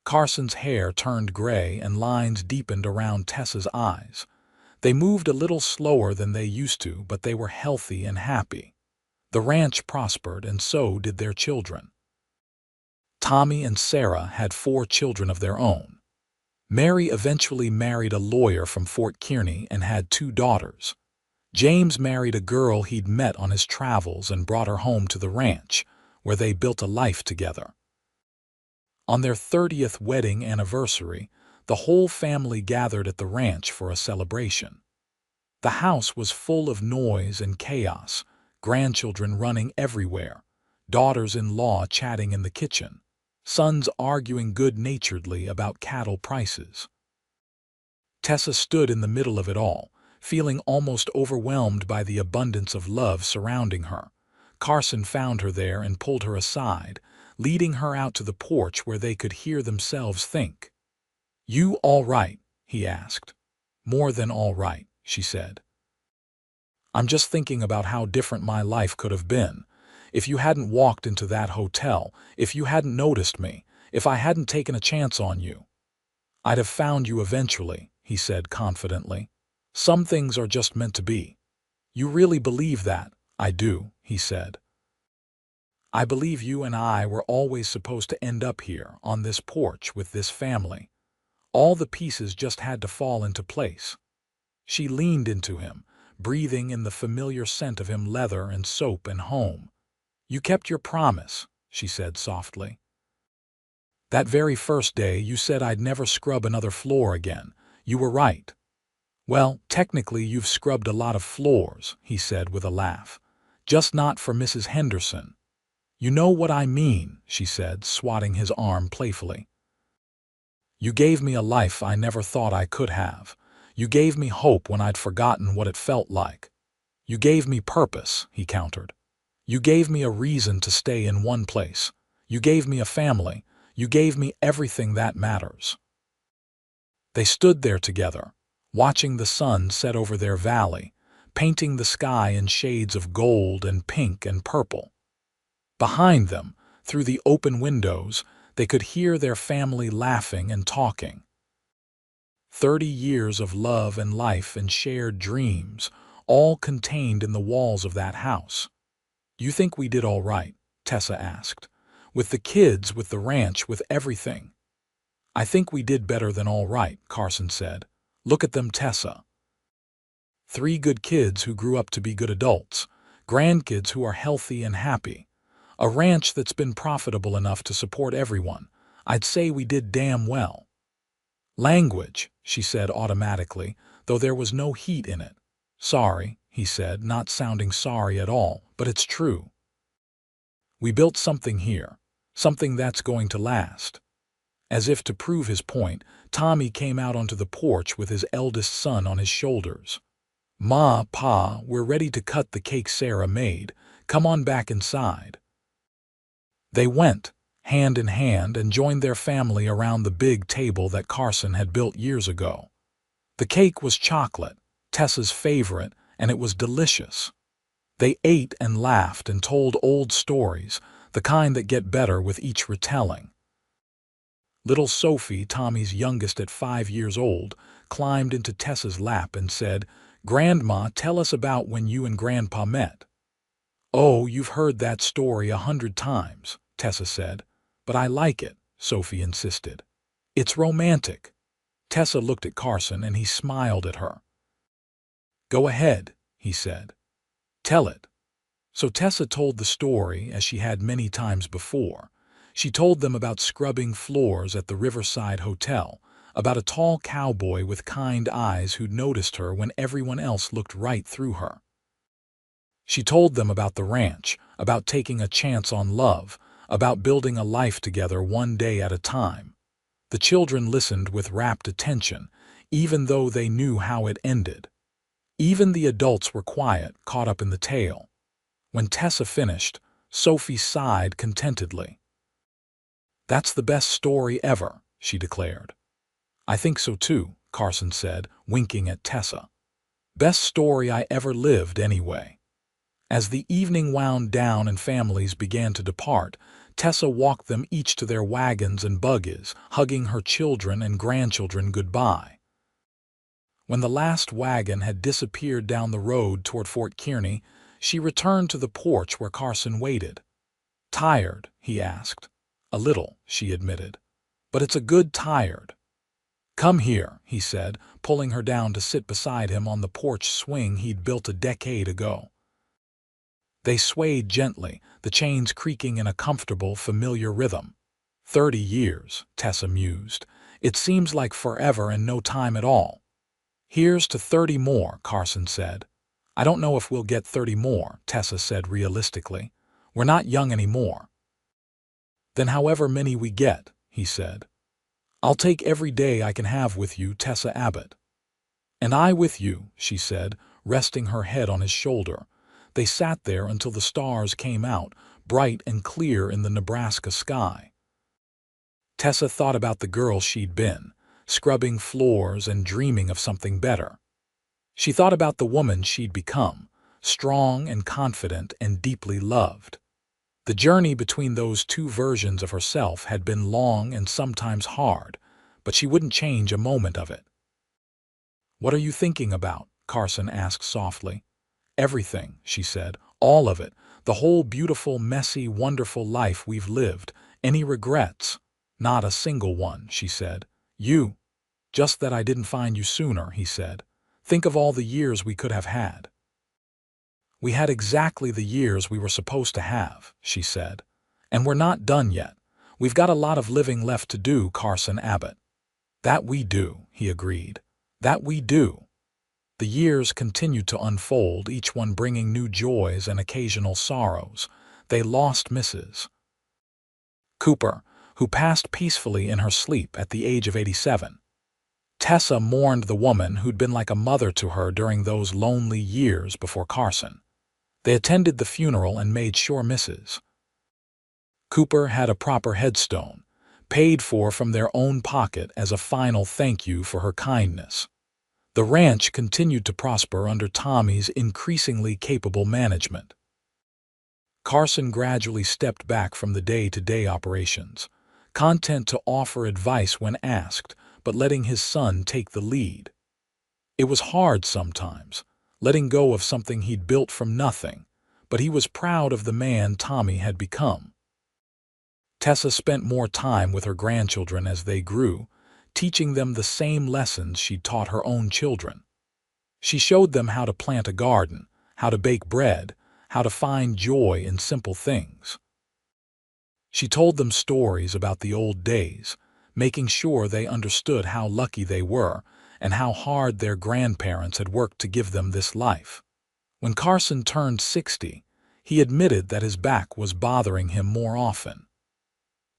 Carson's hair turned gray and lines deepened around Tessa's eyes. They moved a little slower than they used to, but they were healthy and happy. The ranch prospered, and so did their children. Tommy and Sarah had 4 children of their own. Mary eventually married a lawyer from Fort Kearney and had 2 daughters. James married a girl he'd met on his travels and brought her home to the ranch, where they built a life together. On their 30th wedding anniversary, the whole family gathered at the ranch for a celebration. The house was full of noise and chaos, grandchildren running everywhere, daughters-in-law chatting in the kitchen, sons arguing good-naturedly about cattle prices. Tessa stood in the middle of it all, feeling almost overwhelmed by the abundance of love surrounding her. Carson found her there and pulled her aside, leading her out to the porch where they could hear themselves think. "You all right?" he asked. "More than all right," she said. "I'm just thinking about how different my life could have been. If you hadn't walked into that hotel, if you hadn't noticed me, if I hadn't taken a chance on you. I'd have found you eventually," he said confidently. "Some things are just meant to be." "You really believe that?" "I do," he said. "I believe you and I were always supposed to end up here, on this porch with this family. All the pieces just had to fall into place." She leaned into him, breathing in the familiar scent of him, leather and soap and home. "You kept your promise," she said softly. "That very first day you said I'd never scrub another floor again. You were right." "Well, technically you've scrubbed a lot of floors," he said with a laugh. "Just not for Mrs. Henderson." "You know what I mean," she said, swatting his arm playfully. "You gave me a life I never thought I could have. You gave me hope when I'd forgotten what it felt like. You gave me purpose," he countered. "You gave me a reason to stay in one place. You gave me a family. You gave me everything that matters." They stood there together, watching the sun set over their valley, painting the sky in shades of gold and pink and purple. Behind them, through the open windows, they could hear their family laughing and talking. 30 years of love and life and shared dreams, all contained in the walls of that house. "You think we did all right?" Tessa asked. "With the kids, with the ranch, with everything?" "I think we did better than all right," Carson said. "Look at them, Tessa. 3 good kids who grew up to be good adults, grandkids who are healthy and happy, a ranch that's been profitable enough to support everyone. I'd say we did damn well." "Language," she said automatically, though there was no heat in it. "Sorry," he said, not sounding sorry at all, "but it's true. We built something here, something that's going to last." As if to prove his point, Tommy came out onto the porch with his eldest son on his shoulders. "Ma, Pa, we're ready to cut the cake Sarah made. Come on back inside." They went, hand in hand, and joined their family around the big table that Carson had built years ago. The cake was chocolate, Tessa's favorite, and it was delicious. They ate and laughed and told old stories, the kind that get better with each retelling. Little Sophie, Tommy's youngest at 5 years old, climbed into Tessa's lap and said, "Grandma, tell us about when you and Grandpa met." "Oh, you've heard that story 100 times," Tessa said. "But I like it," Sophie insisted. "It's romantic." Tessa looked at Carson and he smiled at her. "Go ahead," he said. "Tell it." So Tessa told the story as she had many times before. She told them about scrubbing floors at the Riverside Hotel, about a tall cowboy with kind eyes who'd noticed her when everyone else looked right through her. She told them about the ranch, about taking a chance on love, about building a life together one day at a time. The children listened with rapt attention, even though they knew how it ended. Even the adults were quiet, caught up in the tale. When Tessa finished, Sophie sighed contentedly. "That's the best story ever," she declared. "I think so too," Carson said, winking at Tessa. "Best story I ever lived, anyway." As the evening wound down and families began to depart, Tessa walked them each to their wagons and buggies, hugging her children and grandchildren goodbye. When the last wagon had disappeared down the road toward Fort Kearney, she returned to the porch where Carson waited. "Tired?" he asked. "A little," she admitted. "But it's a good tired." "Come here," he said, pulling her down to sit beside him on the porch swing he'd built a decade ago. They swayed gently, the chains creaking in a comfortable, familiar rhythm. 30 years, Tessa mused. It seems like forever and no time at all. "Here's to 30 more," Carson said. "I don't know if we'll get 30 more," Tessa said realistically. "We're not young anymore." "Then however many we get," he said. "I'll take every day I can have with you, Tessa Abbott." "And I with you," she said, resting her head on his shoulder. They sat there until the stars came out, bright and clear in the Nebraska sky. Tessa thought about the girl she'd been, scrubbing floors and dreaming of something better. She thought about the woman she'd become, strong and confident and deeply loved. The journey between those two versions of herself had been long and sometimes hard, but she wouldn't change a moment of it. "What are you thinking about?" Carson asked softly. "Everything," she said. "All of it. The whole beautiful, messy, wonderful life we've lived. Any regrets?" "Not a single one," she said. "You?" "Just that I didn't find you sooner," he said. "Think of all the years we could have had." "We had exactly the years we were supposed to have," she said. "And we're not done yet. We've got a lot of living left to do, Carson Abbott." "That we do," he agreed. "That we do." The years continued to unfold, each one bringing new joys and occasional sorrows. They lost Mrs. Cooper, who passed peacefully in her sleep at the age of 87. Tessa mourned the woman who'd been like a mother to her during those lonely years before Carson. They attended the funeral and made sure Mrs. Cooper had a proper headstone, paid for from their own pocket as a final thank you for her kindness. The ranch continued to prosper under Tommy's increasingly capable management. Carson gradually stepped back from the day-to-day operations, content to offer advice when asked, but letting his son take the lead. It was hard sometimes, letting go of something he'd built from nothing, but he was proud of the man Tommy had become. Tessa spent more time with her grandchildren as they grew, teaching them the same lessons she'd taught her own children. She showed them how to plant a garden, how to bake bread, how to find joy in simple things. She told them stories about the old days, making sure they understood how lucky they were and how hard their grandparents had worked to give them this life. When Carson turned 60, he admitted that his back was bothering him more often.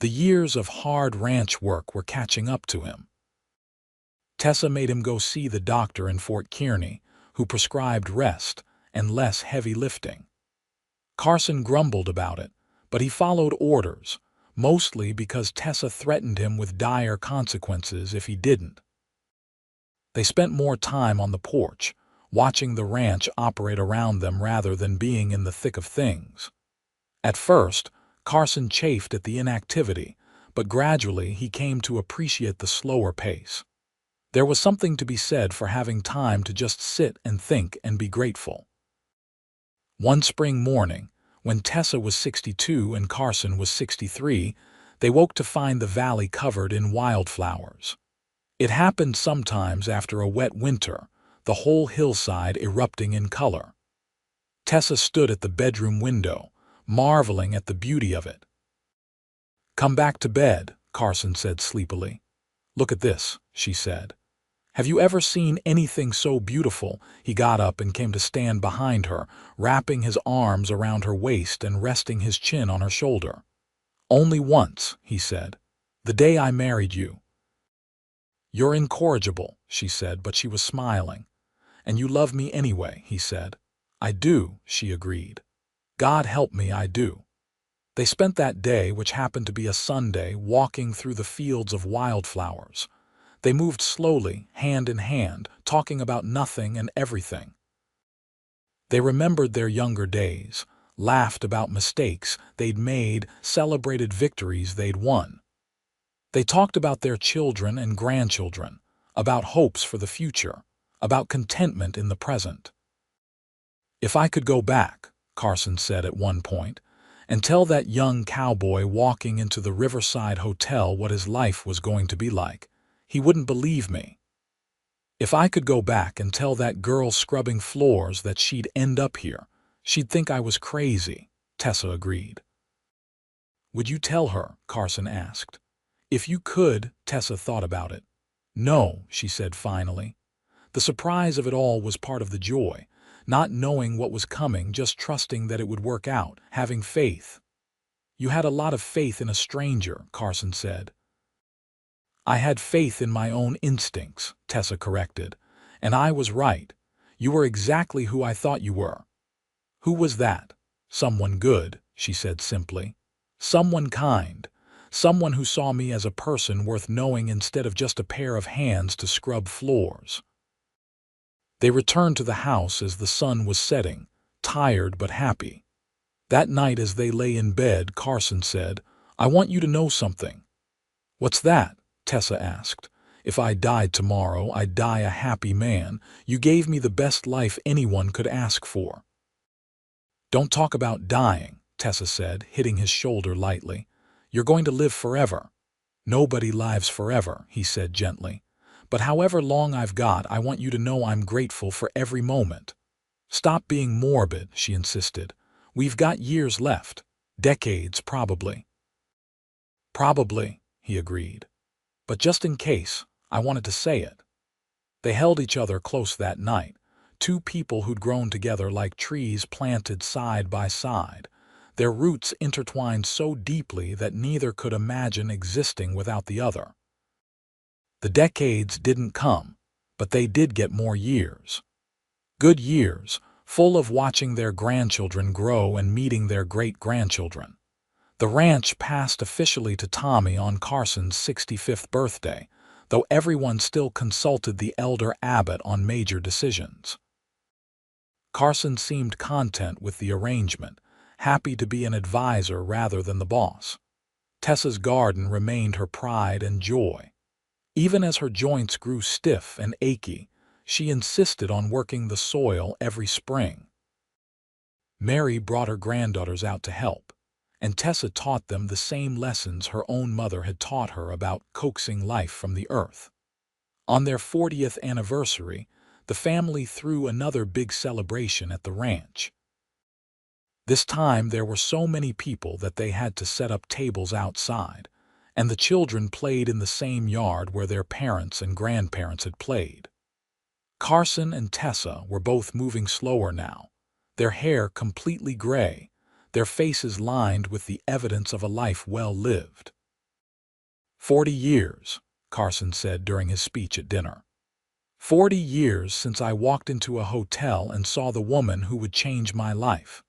The years of hard ranch work were catching up to him. Tessa made him go see the doctor in Fort Kearney, who prescribed rest and less heavy lifting. Carson grumbled about it, but he followed orders, mostly because Tessa threatened him with dire consequences if he didn't. They spent more time on the porch, watching the ranch operate around them rather than being in the thick of things. At first, Carson chafed at the inactivity, but gradually he came to appreciate the slower pace. There was something to be said for having time to just sit and think and be grateful. One spring morning, when Tessa was 62 and Carson was 63, they woke to find the valley covered in wildflowers. It happened sometimes after a wet winter, the whole hillside erupting in color. Tessa stood at the bedroom window, marveling at the beauty of it. "Come back to bed," Carson said sleepily. "Look at this," she said. "Have you ever seen anything so beautiful?" He got up and came to stand behind her, wrapping his arms around her waist and resting his chin on her shoulder. "Only once," he said. "The day I married you." "You're incorrigible," she said, but she was smiling. "And you love me anyway," he said. "I do," she agreed. "God help me, I do." They spent that day, which happened to be a Sunday, walking through the fields of wildflowers. They moved slowly, hand in hand, talking about nothing and everything. They remembered their younger days, laughed about mistakes they'd made, celebrated victories they'd won. They talked about their children and grandchildren, about hopes for the future, about contentment in the present. "If I could go back," Carson said at one point, "and tell that young cowboy walking into the Riverside Hotel what his life was going to be like, he wouldn't believe me. If I could go back and tell that girl scrubbing floors that she'd end up here, she'd think I was crazy," Tessa agreed. "Would you tell her?" Carson asked. "If you could," Tessa thought about it. "No," she said finally. The surprise of it all was part of the joy, not knowing what was coming, just trusting that it would work out, having faith. "You had a lot of faith in a stranger," Carson said. "I had faith in my own instincts," Tessa corrected. "And I was right. You were exactly who I thought you were." "Who was that?" "Someone good," she said simply. "Someone kind. Someone who saw me as a person worth knowing instead of just a pair of hands to scrub floors. They returned to the house as the sun was setting, tired but happy. That night as they lay in bed, Carson said, "I want you to know something." "What's that?" Tessa asked. "If I died tomorrow, I'd die a happy man. You gave me the best life anyone could ask for." "Don't talk about dying," Tessa said, hitting his shoulder lightly. "You're going to live forever." "Nobody lives forever," he said gently. "But however long I've got, I want you to know I'm grateful for every moment." "Stop being morbid," she insisted. "We've got years left. Decades, probably." "Probably," he agreed. "But just in case, I wanted to say it." They held each other close that night, two people who'd grown together like trees planted side by side, their roots intertwined so deeply that neither could imagine existing without the other. The decades didn't come, but they did get more years. Good years, full of watching their grandchildren grow and meeting their great-grandchildren. The ranch passed officially to Tommy on Carson's 65th birthday, though everyone still consulted the elder Abbott on major decisions. Carson seemed content with the arrangement, happy to be an advisor rather than the boss. Tessa's garden remained her pride and joy. Even as her joints grew stiff and achy, she insisted on working the soil every spring. Mary brought her granddaughters out to help, and Tessa taught them the same lessons her own mother had taught her about coaxing life from the earth. On their 40th anniversary, the family threw another big celebration at the ranch. This time there were so many people that they had to set up tables outside, and the children played in the same yard where their parents and grandparents had played. Carson and Tessa were both moving slower now, their hair completely gray, their faces lined with the evidence of a life well lived. 40 years, Carson said during his speech at dinner. 40 years since I walked into a hotel and saw the woman who would change my life.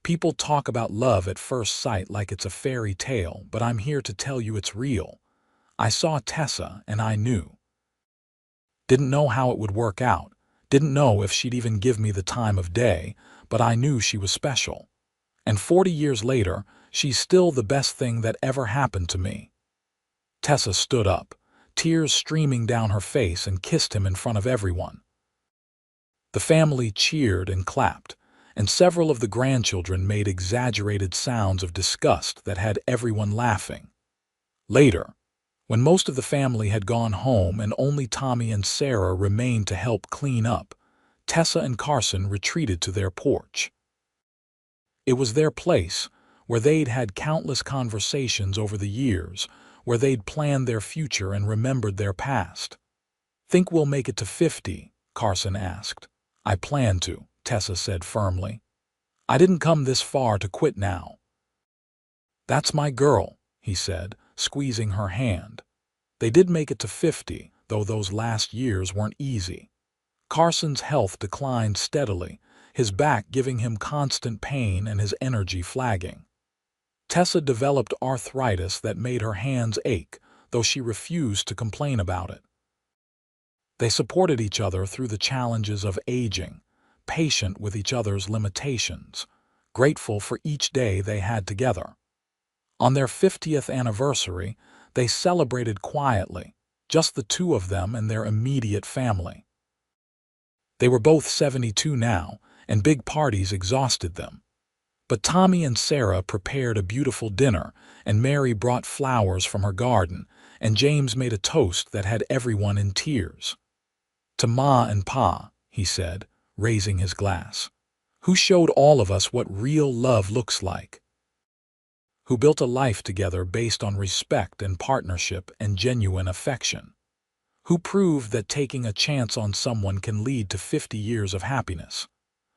People talk about love at first sight like it's a fairy tale, but I'm here to tell you it's real. I saw Tessa and I knew. Didn't know how it would work out, didn't know if she'd even give me the time of day, but I knew she was special. And 40 years later, she's still the best thing that ever happened to me. Tessa stood up, tears streaming down her face, and kissed him in front of everyone. The family cheered and clapped, and several of the grandchildren made exaggerated sounds of disgust that had everyone laughing. Later, when most of the family had gone home and only Tommy and Sarah remained to help clean up, Tessa and Carson retreated to their porch. It was their place, where they'd had countless conversations over the years, where they'd planned their future and remembered their past. "Think we'll make it to 50?" Carson asked. "I plan to," Tessa said firmly. "I didn't come this far to quit now." "That's my girl," he said, squeezing her hand. They did make it to 50, though those last years weren't easy. Carson's health declined steadily, his back giving him constant pain and his energy flagging. Tessa developed arthritis that made her hands ache, though she refused to complain about it. They supported each other through the challenges of aging, patient with each other's limitations, grateful for each day they had together. On their 50th anniversary, they celebrated quietly, just the two of them and their immediate family. They were both 72 now, and big parties exhausted them. But Tommy and Sarah prepared a beautiful dinner, and Mary brought flowers from her garden, and James made a toast that had everyone in tears. "To Ma and Pa," he said, raising his glass, "who showed all of us what real love looks like. Who built a life together based on respect and partnership and genuine affection. Who proved that taking a chance on someone can lead to 50 years of happiness.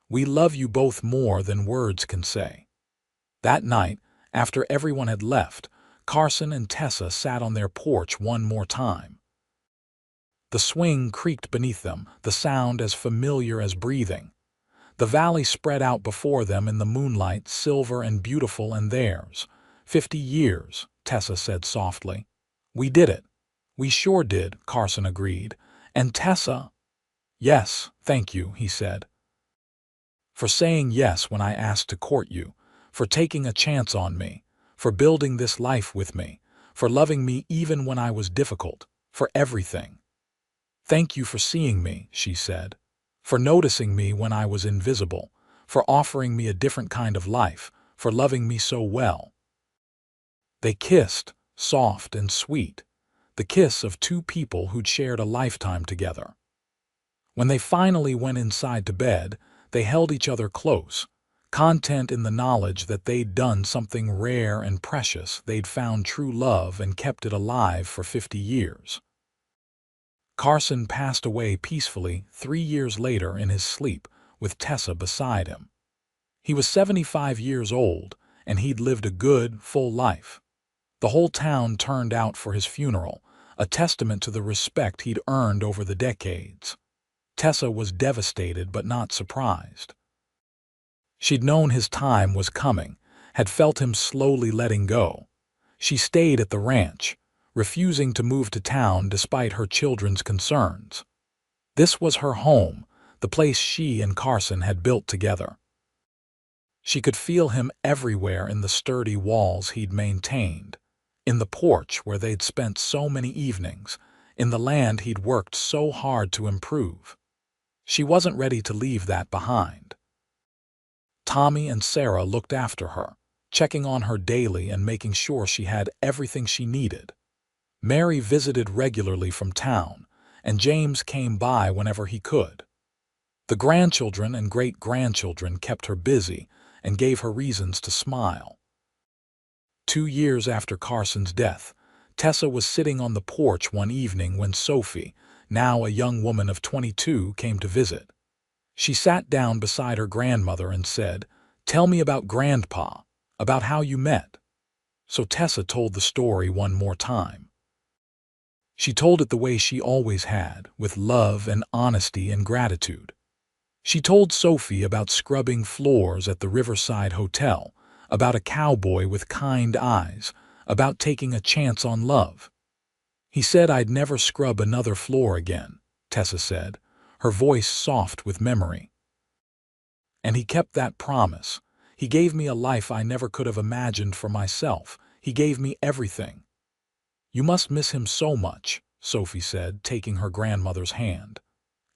We love you both more than words can say." That night, after everyone had left, Carson and Tessa sat on their porch one more time. The swing creaked beneath them, the sound as familiar as breathing. The valley spread out before them in the moonlight, silver and beautiful, and theirs, 50 years, Tessa said softly. "We did it." "We sure did," Carson agreed. "And Tessa—" "Yes, thank you," he said. "For saying yes when I asked to court you, for taking a chance on me, for building this life with me, for loving me even when I was difficult, for everything." "Thank you for seeing me," she said, "for noticing me when I was invisible, for offering me a different kind of life, for loving me so well." They kissed, soft and sweet, the kiss of two people who'd shared a lifetime together. When they finally went inside to bed, they held each other close, content in the knowledge that they'd done something rare and precious. They'd found true love and kept it alive for 50 years. Carson passed away peacefully 3 years later in his sleep, with Tessa beside him. He was 75 years old, and he'd lived a good, full life. The whole town turned out for his funeral, a testament to the respect he'd earned over the decades. Tessa was devastated but not surprised. She'd known his time was coming, had felt him slowly letting go. She stayed at the ranch, refusing to move to town despite her children's concerns. This was her home, the place she and Carson had built together. She could feel him everywhere in the sturdy walls he'd maintained, in the porch where they'd spent so many evenings, in the land he'd worked so hard to improve. She wasn't ready to leave that behind. Tommy and Sarah looked after her, checking on her daily and making sure she had everything she needed. Mary visited regularly from town, and James came by whenever he could. The grandchildren and great-grandchildren kept her busy and gave her reasons to smile. 2 years after Carson's death, Tessa was sitting on the porch one evening when Sophie, now a young woman of 22, came to visit. She sat down beside her grandmother and said, "Tell me about Grandpa, about how you met." So Tessa told the story one more time. She told it the way she always had, with love and honesty and gratitude. She told Sophie about scrubbing floors at the Riverside Hotel, about a cowboy with kind eyes, about taking a chance on love. "He said I'd never scrub another floor again," Tessa said, her voice soft with memory. "And he kept that promise. He gave me a life I never could have imagined for myself. He gave me everything." "You must miss him so much," Sophie said, taking her grandmother's hand.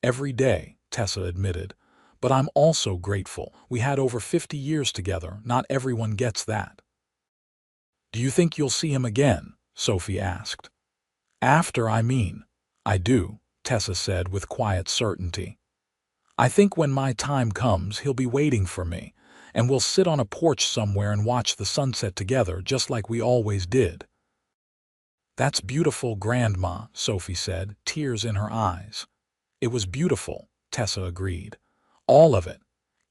"Every day," Tessa admitted. "But I'm also grateful. We had over 50 years together. Not everyone gets that." "Do you think you'll see him again?" Sophie asked. I mean, I do," Tessa said with quiet certainty. "I think when my time comes, he'll be waiting for me, and we'll sit on a porch somewhere and watch the sunset together, just like we always did." "That's beautiful, Grandma," Sophie said, tears in her eyes. "It was beautiful," Tessa agreed. "All of it.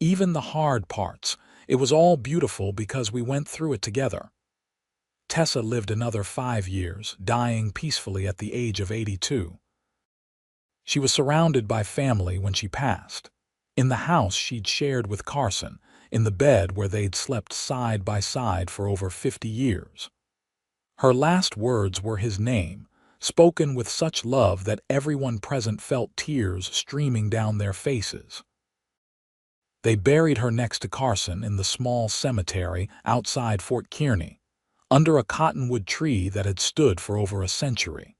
Even the hard parts. It was all beautiful because we went through it together." Tessa lived another 5 years, dying peacefully at the age of 82. She was surrounded by family when she passed. In the house she'd shared with Carson, in the bed where they'd slept side by side for over 50 years. Her last words were his name, spoken with such love that everyone present felt tears streaming down their faces. They buried her next to Carson in the small cemetery outside Fort Kearney, under a cottonwood tree that had stood for over a century.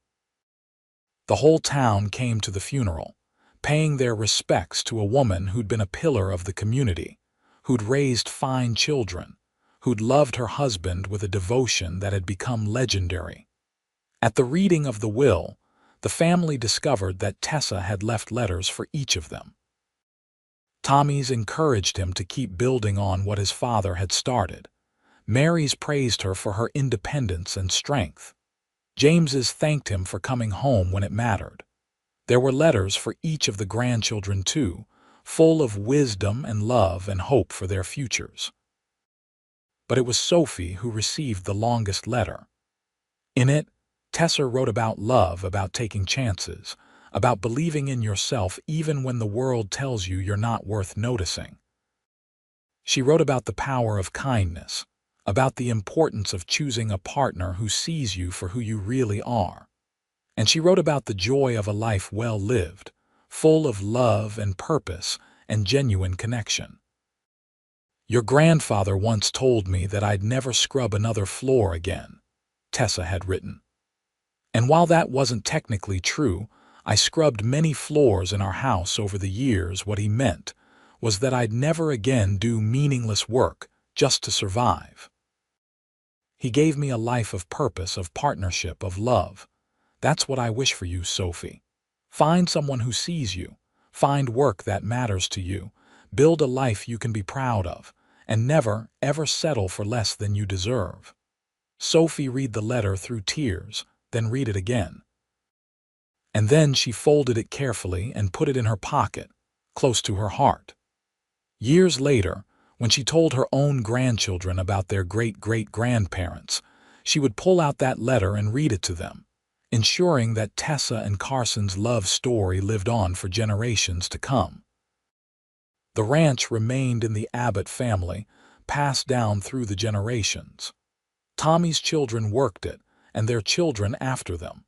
The whole town came to the funeral, paying their respects to a woman who'd been a pillar of the community, who'd raised fine children, who'd loved her husband with a devotion that had become legendary. At the reading of the will, the family discovered that Tessa had left letters for each of them. Tommy's encouraged him to keep building on what his father had started. Mary's praised her for her independence and strength. James's thanked him for coming home when it mattered. There were letters for each of the grandchildren too, full of wisdom and love and hope for their futures. But it was Sophie who received the longest letter. In it, Tessa wrote about love, about taking chances, about believing in yourself even when the world tells you you're not worth noticing. She wrote about the power of kindness, about the importance of choosing a partner who sees you for who you really are. And she wrote about the joy of a life well lived, full of love and purpose and genuine connection. Your grandfather once told me that I'd never scrub another floor again, Tessa had written. And while that wasn't technically true, I scrubbed many floors in our house over the years. What he meant was that I'd never again do meaningless work just to survive. He gave me a life of purpose, of partnership, of love. That's what I wish for you, Sophie. Find someone who sees you. Find work that matters to you. Build a life you can be proud of. And never, ever settle for less than you deserve. Sophie read the letter through tears, then read it again. And then she folded it carefully and put it in her pocket, close to her heart. Years later, when she told her own grandchildren about their great-great-grandparents, she would pull out that letter and read it to them, ensuring that Tessa and Carson's love story lived on for generations to come. The ranch remained in the Abbott family, passed down through the generations. Tommy's children worked it, and their children after them.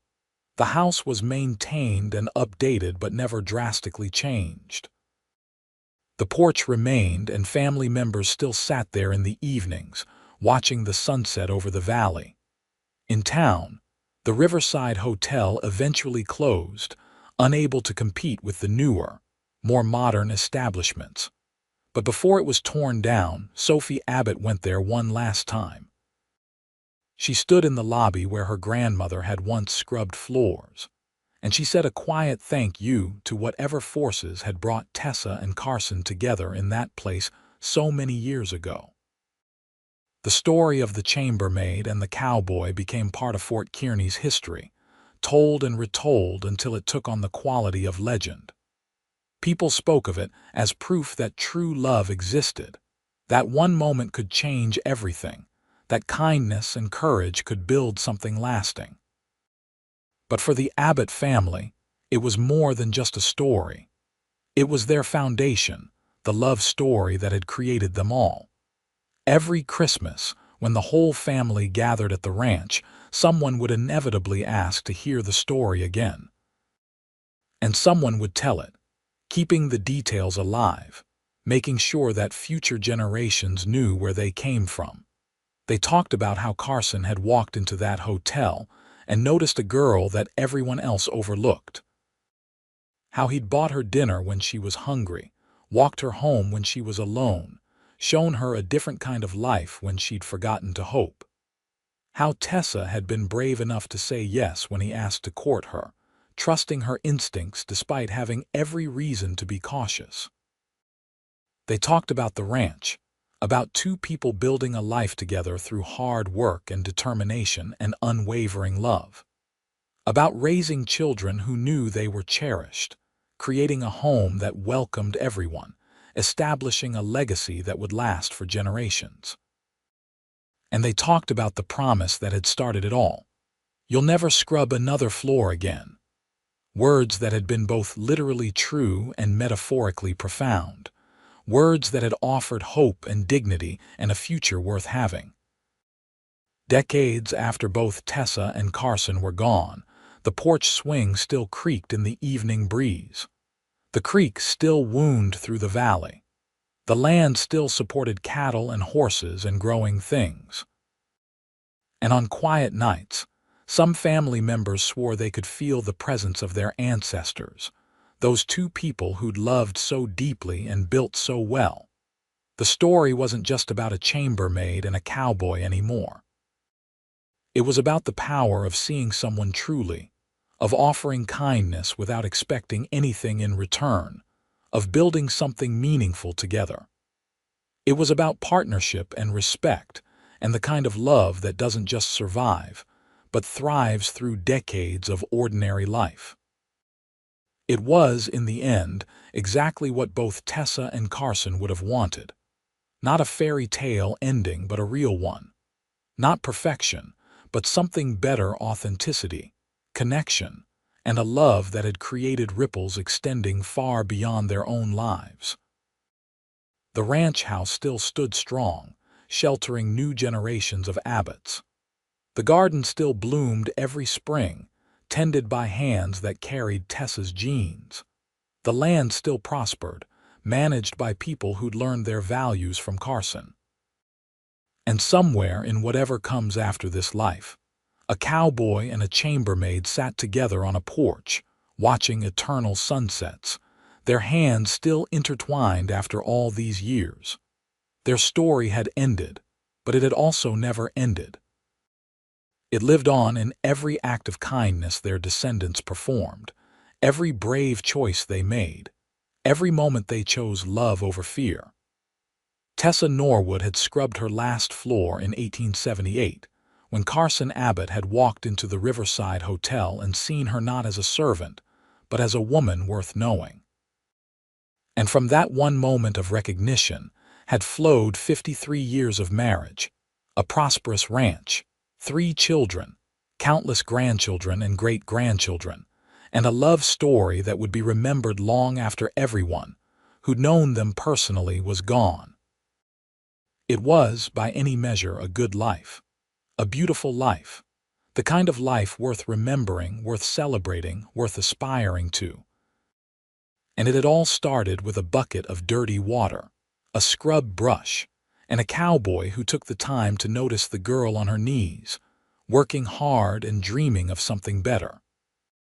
The house was maintained and updated but never drastically changed. The porch remained, and family members still sat there in the evenings, watching the sunset over the valley. In town, the Riverside Hotel eventually closed, unable to compete with the newer, more modern establishments. But before it was torn down, Sophie Abbott went there one last time. She stood in the lobby where her grandmother had once scrubbed floors, and she said a quiet thank you to whatever forces had brought Tessa and Carson together in that place so many years ago. The story of the chambermaid and the cowboy became part of Fort Kearny's history, told and retold until it took on the quality of legend. People spoke of it as proof that true love existed, that one moment could change everything, that kindness and courage could build something lasting. But for the Abbott family, it was more than just a story. It was their foundation, the love story that had created them all. Every Christmas, when the whole family gathered at the ranch, someone would inevitably ask to hear the story again. And someone would tell it, keeping the details alive, making sure that future generations knew where they came from. They talked about how Carson had walked into that hotel and noticed a girl that everyone else overlooked. How he'd bought her dinner when she was hungry, walked her home when she was alone, shown her a different kind of life when she'd forgotten to hope. How Tessa had been brave enough to say yes when he asked to court her, trusting her instincts despite having every reason to be cautious. They talked about the ranch, about two people building a life together through hard work and determination and unwavering love. About raising children who knew they were cherished, creating a home that welcomed everyone, establishing a legacy that would last for generations. And they talked about the promise that had started it all. You'll never scrub another floor again. Words that had been both literally true and metaphorically profound. Words that had offered hope and dignity and a future worth having. Decades after both Tessa and Carson were gone, the porch swing still creaked in the evening breeze. The creek still wound through the valley. The land still supported cattle and horses and growing things. And on quiet nights, some family members swore they could feel the presence of their ancestors, those two people who'd loved so deeply and built so well. The story wasn't just about a chambermaid and a cowboy anymore. It was about the power of seeing someone truly, of offering kindness without expecting anything in return, of building something meaningful together. It was about partnership and respect, and the kind of love that doesn't just survive, but thrives through decades of ordinary life. It was, in the end, exactly what both Tessa and Carson would have wanted. Not a fairy tale ending, but a real one. Not perfection, but something better: authenticity, connection, and a love that had created ripples extending far beyond their own lives. The ranch house still stood strong, sheltering new generations of abbots. The garden still bloomed every spring, tended by hands that carried Tessa's genes. The land still prospered, managed by people who'd learned their values from Carson. And somewhere in whatever comes after this life, a cowboy and a chambermaid sat together on a porch, watching eternal sunsets, their hands still intertwined after all these years. Their story had ended, but it had also never ended. It lived on in every act of kindness their descendants performed, every brave choice they made, every moment they chose love over fear. Tessa Norwood had scrubbed her last floor in 1878, when Carson Abbott had walked into the Riverside Hotel and seen her not as a servant, but as a woman worth knowing. And from that one moment of recognition had flowed 53 years of marriage, a prosperous ranch, 3 children, countless grandchildren and great-grandchildren, and a love story that would be remembered long after everyone who'd known them personally was gone. It was, by any measure, a good life, a beautiful life, the kind of life worth remembering, worth celebrating, worth aspiring to. And it had all started with a bucket of dirty water, a scrub brush, and a cowboy who took the time to notice the girl on her knees, working hard and dreaming of something better.